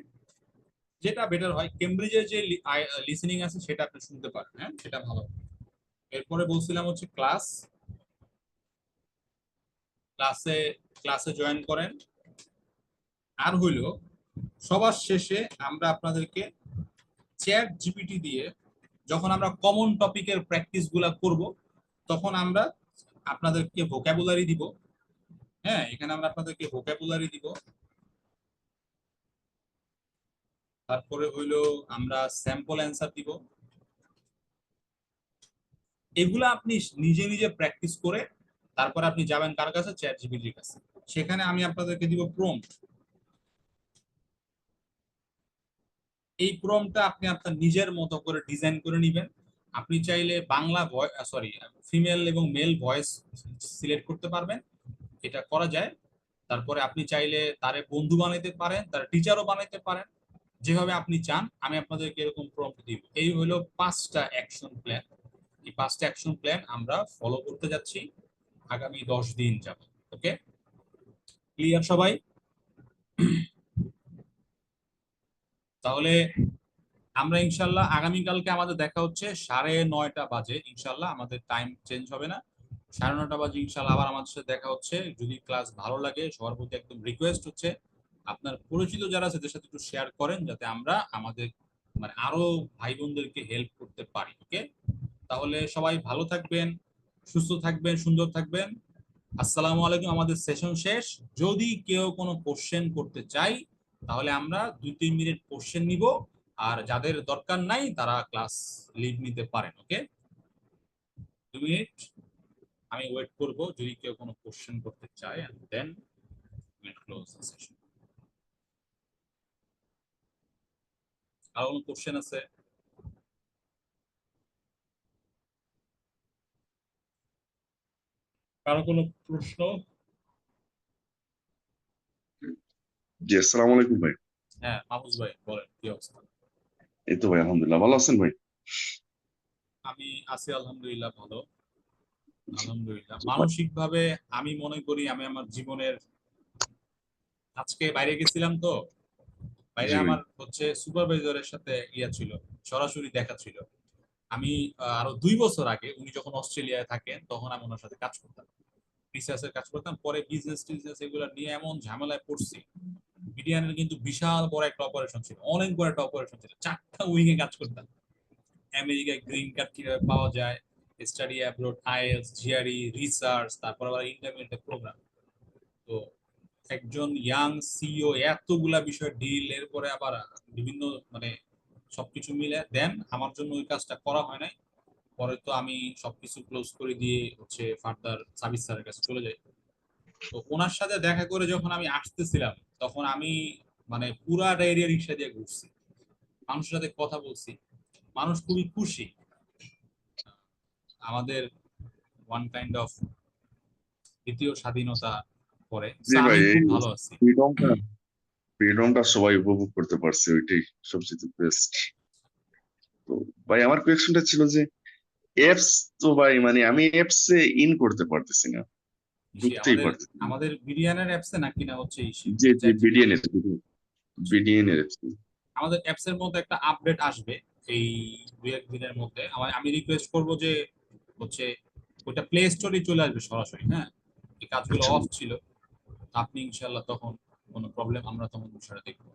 যেটা বেটার হয় কেমব্রিজের যে লিসেনিং আছে সেটা আপনি শুনতে পারেন, হ্যাঁ সেটা ভালো। এরপরে বলছিলাম হচ্ছে ক্লাসে ক্লাসে জয়েন করেন। আর হইলো সবার শেষে আমরা আপনাদেরকে চ্যাট জিপিটি দিয়ে যখন আমরা কমন টপিকের প্র্যাকটিস গুলা করব, তখন আমরা আপনাদেরকে ভোকাবুলারি দিব। হ্যাঁ, এখানে আমরা আপনাদেরকে ভোকাবুলারি দিব। তারপরে হইলো আমরা স্যাম্পল অ্যান্সার দিব। এগুলা আপনি নিজে নিজে প্র্যাকটিস করে তারপর আপনি যাবেন কার কাছে, চ্যাট জিপিটির কাছে। সেখানে আমি আপনাদেরকে দিব প্রম্পট। এই প্রম্পটটা আপনি আপনার নিজের মতো করে ডিজাইন করে নেবেন। আপনি চাইলে বাংলা ফিমেল এবং মেল ভয়েস সিলেক্ট করতে পারবেন, এটা করা যায়। তারপরে আপনি চাইলে তারে বন্ধু বানাইতে পারেন, তার টিচারও বানাইতে পারেন, যেভাবে আপনি চান। আমি আপনাদেরকে এরকম প্রম্পট দিব। এই হলো 5টা অ্যাকশন প্ল্যান। এই 5টা অ্যাকশন প্ল্যান আমরা ফলো করতে যাচ্ছি আগামী 10 দিন যাব। ওকে, ক্লিয়ার সবাই? তাহলে আমরা ইনশাল্লাহ আগামীকালকে আমাদের দেখা হচ্ছে 9:30 বাজে, ইনশাল্লাহ আমাদের টাইম চেঞ্জ হবে না। 9:30 বাজে ইনশাল্লাহ আবার আমাদের সাথে দেখা হচ্ছে। যদি ক্লাস ভালো লাগে, সবার প্রতি একদম রিকোয়েস্ট হচ্ছে আপনার পরিচিত যারা আছে তাদের সাথে একটু শেয়ার করেন, যাতে আমরা আমাদের মানে আরো ভাই বোনদেরকে হেল্প করতে পারি। ওকে, তাহলে সবাই ভালো থাকবেন, সুস্থ থাকবেন, সুন্দর থাকবেন। আসসালামু আলাইকুম। আমাদের সেশন শেষ। যদি কেউ কোনো কোশ্চেন করতে চাই তাহলে আমরা 2-3 মিনিট কোশ্চেন নিব, আর যাদের দরকার নাই তারা ক্লাস লিভ নিতে পারেন। ওকে, 2 মিনিট আমি ওয়েট করব যদি কেউ কোনো কোশ্চেন করতে চায়, and then will close the session. আর কোনো কোশ্চেন আছে? কারো কোনো প্রশ্ন? জি, আসসালামু আলাইকুম ভাই। হ্যাঁ মাহফুজ ভাই বলেন, কি অবস্থা? এই তো ভাই, আলহামদুলিল্লাহ, ভালো আছেন ভাই? আমি আছি আলহামদুলিল্লাহ, ভালো আলহামদুলিল্লাহ। জি ভাই। মানসিক ভাবে আমি মনে করি আমি আমার জীবনের, আজকে বাইরে গেছিলাম তো, বাইরে জি ভাই। আমার হচ্ছে সুপারভাইজারের সাথে ইয়া ছিল, সরাসরি দেখা ছিল। আমি আরো 2 বছর আগে উনি যখন অস্ট্রেলিয়ায় থাকেন তখন আমি ওনার সাথে কাজ করতাম, রিসার্চের কাজ করতাম। পরে বিজনেস টিজনেস এগুলো নিয়ে এমন ঝামেলায় পড়ছি। বিডিআনের কিন্তু বিশাল বড় একটা অপারেশন ছিল, অনেক বড় একটা অপারেশন ছিল, 4টা উইং এ কাজ করতাম। আমেরিকায় গ্রিন কার্ড কিভাবে পাওয়া যায়, study abroad, IELTS, GRE, research, তারপর আবার ইন্টারমিডিয়েট প্রোগ্রাম। তো একজন ইয়াং সিইও এতগুলা বিষয় ডিল, এরপরে আবার বিভিন্ন মানে সবকিছু মিলে দেন আমার জন্য ওই কাজটা করা হয় নাই। পরে তো আমি সবকিছু ক্লোজ করে দিয়ে হচ্ছে ফার্দার সাবির স্যারের কাছে চলে যাই। তো ওনার সাথে দেখা করে যখন আমি আসতেছিলাম তখন আমি মানে পুরা এরিয়া রিক্সা দিয়ে ঘুরছি, মানুষের সাথে কথা বলছি, মানুষ খুবই খুশি। আমাদের ওয়ান কাইন্ড অফ দ্বিতীয় স্বাধীনতা পরে জি আমি ভাই, এই খুব ভালো আছি। ফ্রিডমটা সবাই উপভোগ করতে পারছে, ওইটাই সবচেয়ে বেস্ট। তো ভাই আমার কোয়েশ্চনটা ছিল যে অ্যাপস, তো ভাই মানে আমি অ্যাপস এ ইন করতে পারতেছি না, ঢুকতেই আমাদের পারতেছি না। আমাদের বিডিএনের অ্যাপসে নাকি না হচ্ছে যে যে চ্যাট জিপিটি? বিডিএন এর আমাদের অ্যাপস এর মধ্যে একটা আপডেট আসবে এই 2-1 দিনের মধ্যে। আমি রিকোয়েস্ট করব যে হচ্ছে ওটা প্লে স্টোরে চলে আসবে সরাসরি। হ্যাঁ, এই কাজগুলো আচ্ছা অফ ছিল, আপনি ইনশাআল্লাহ তখন কোনো প্রবলেম আমরা তখন বিষয়টা দেখবো।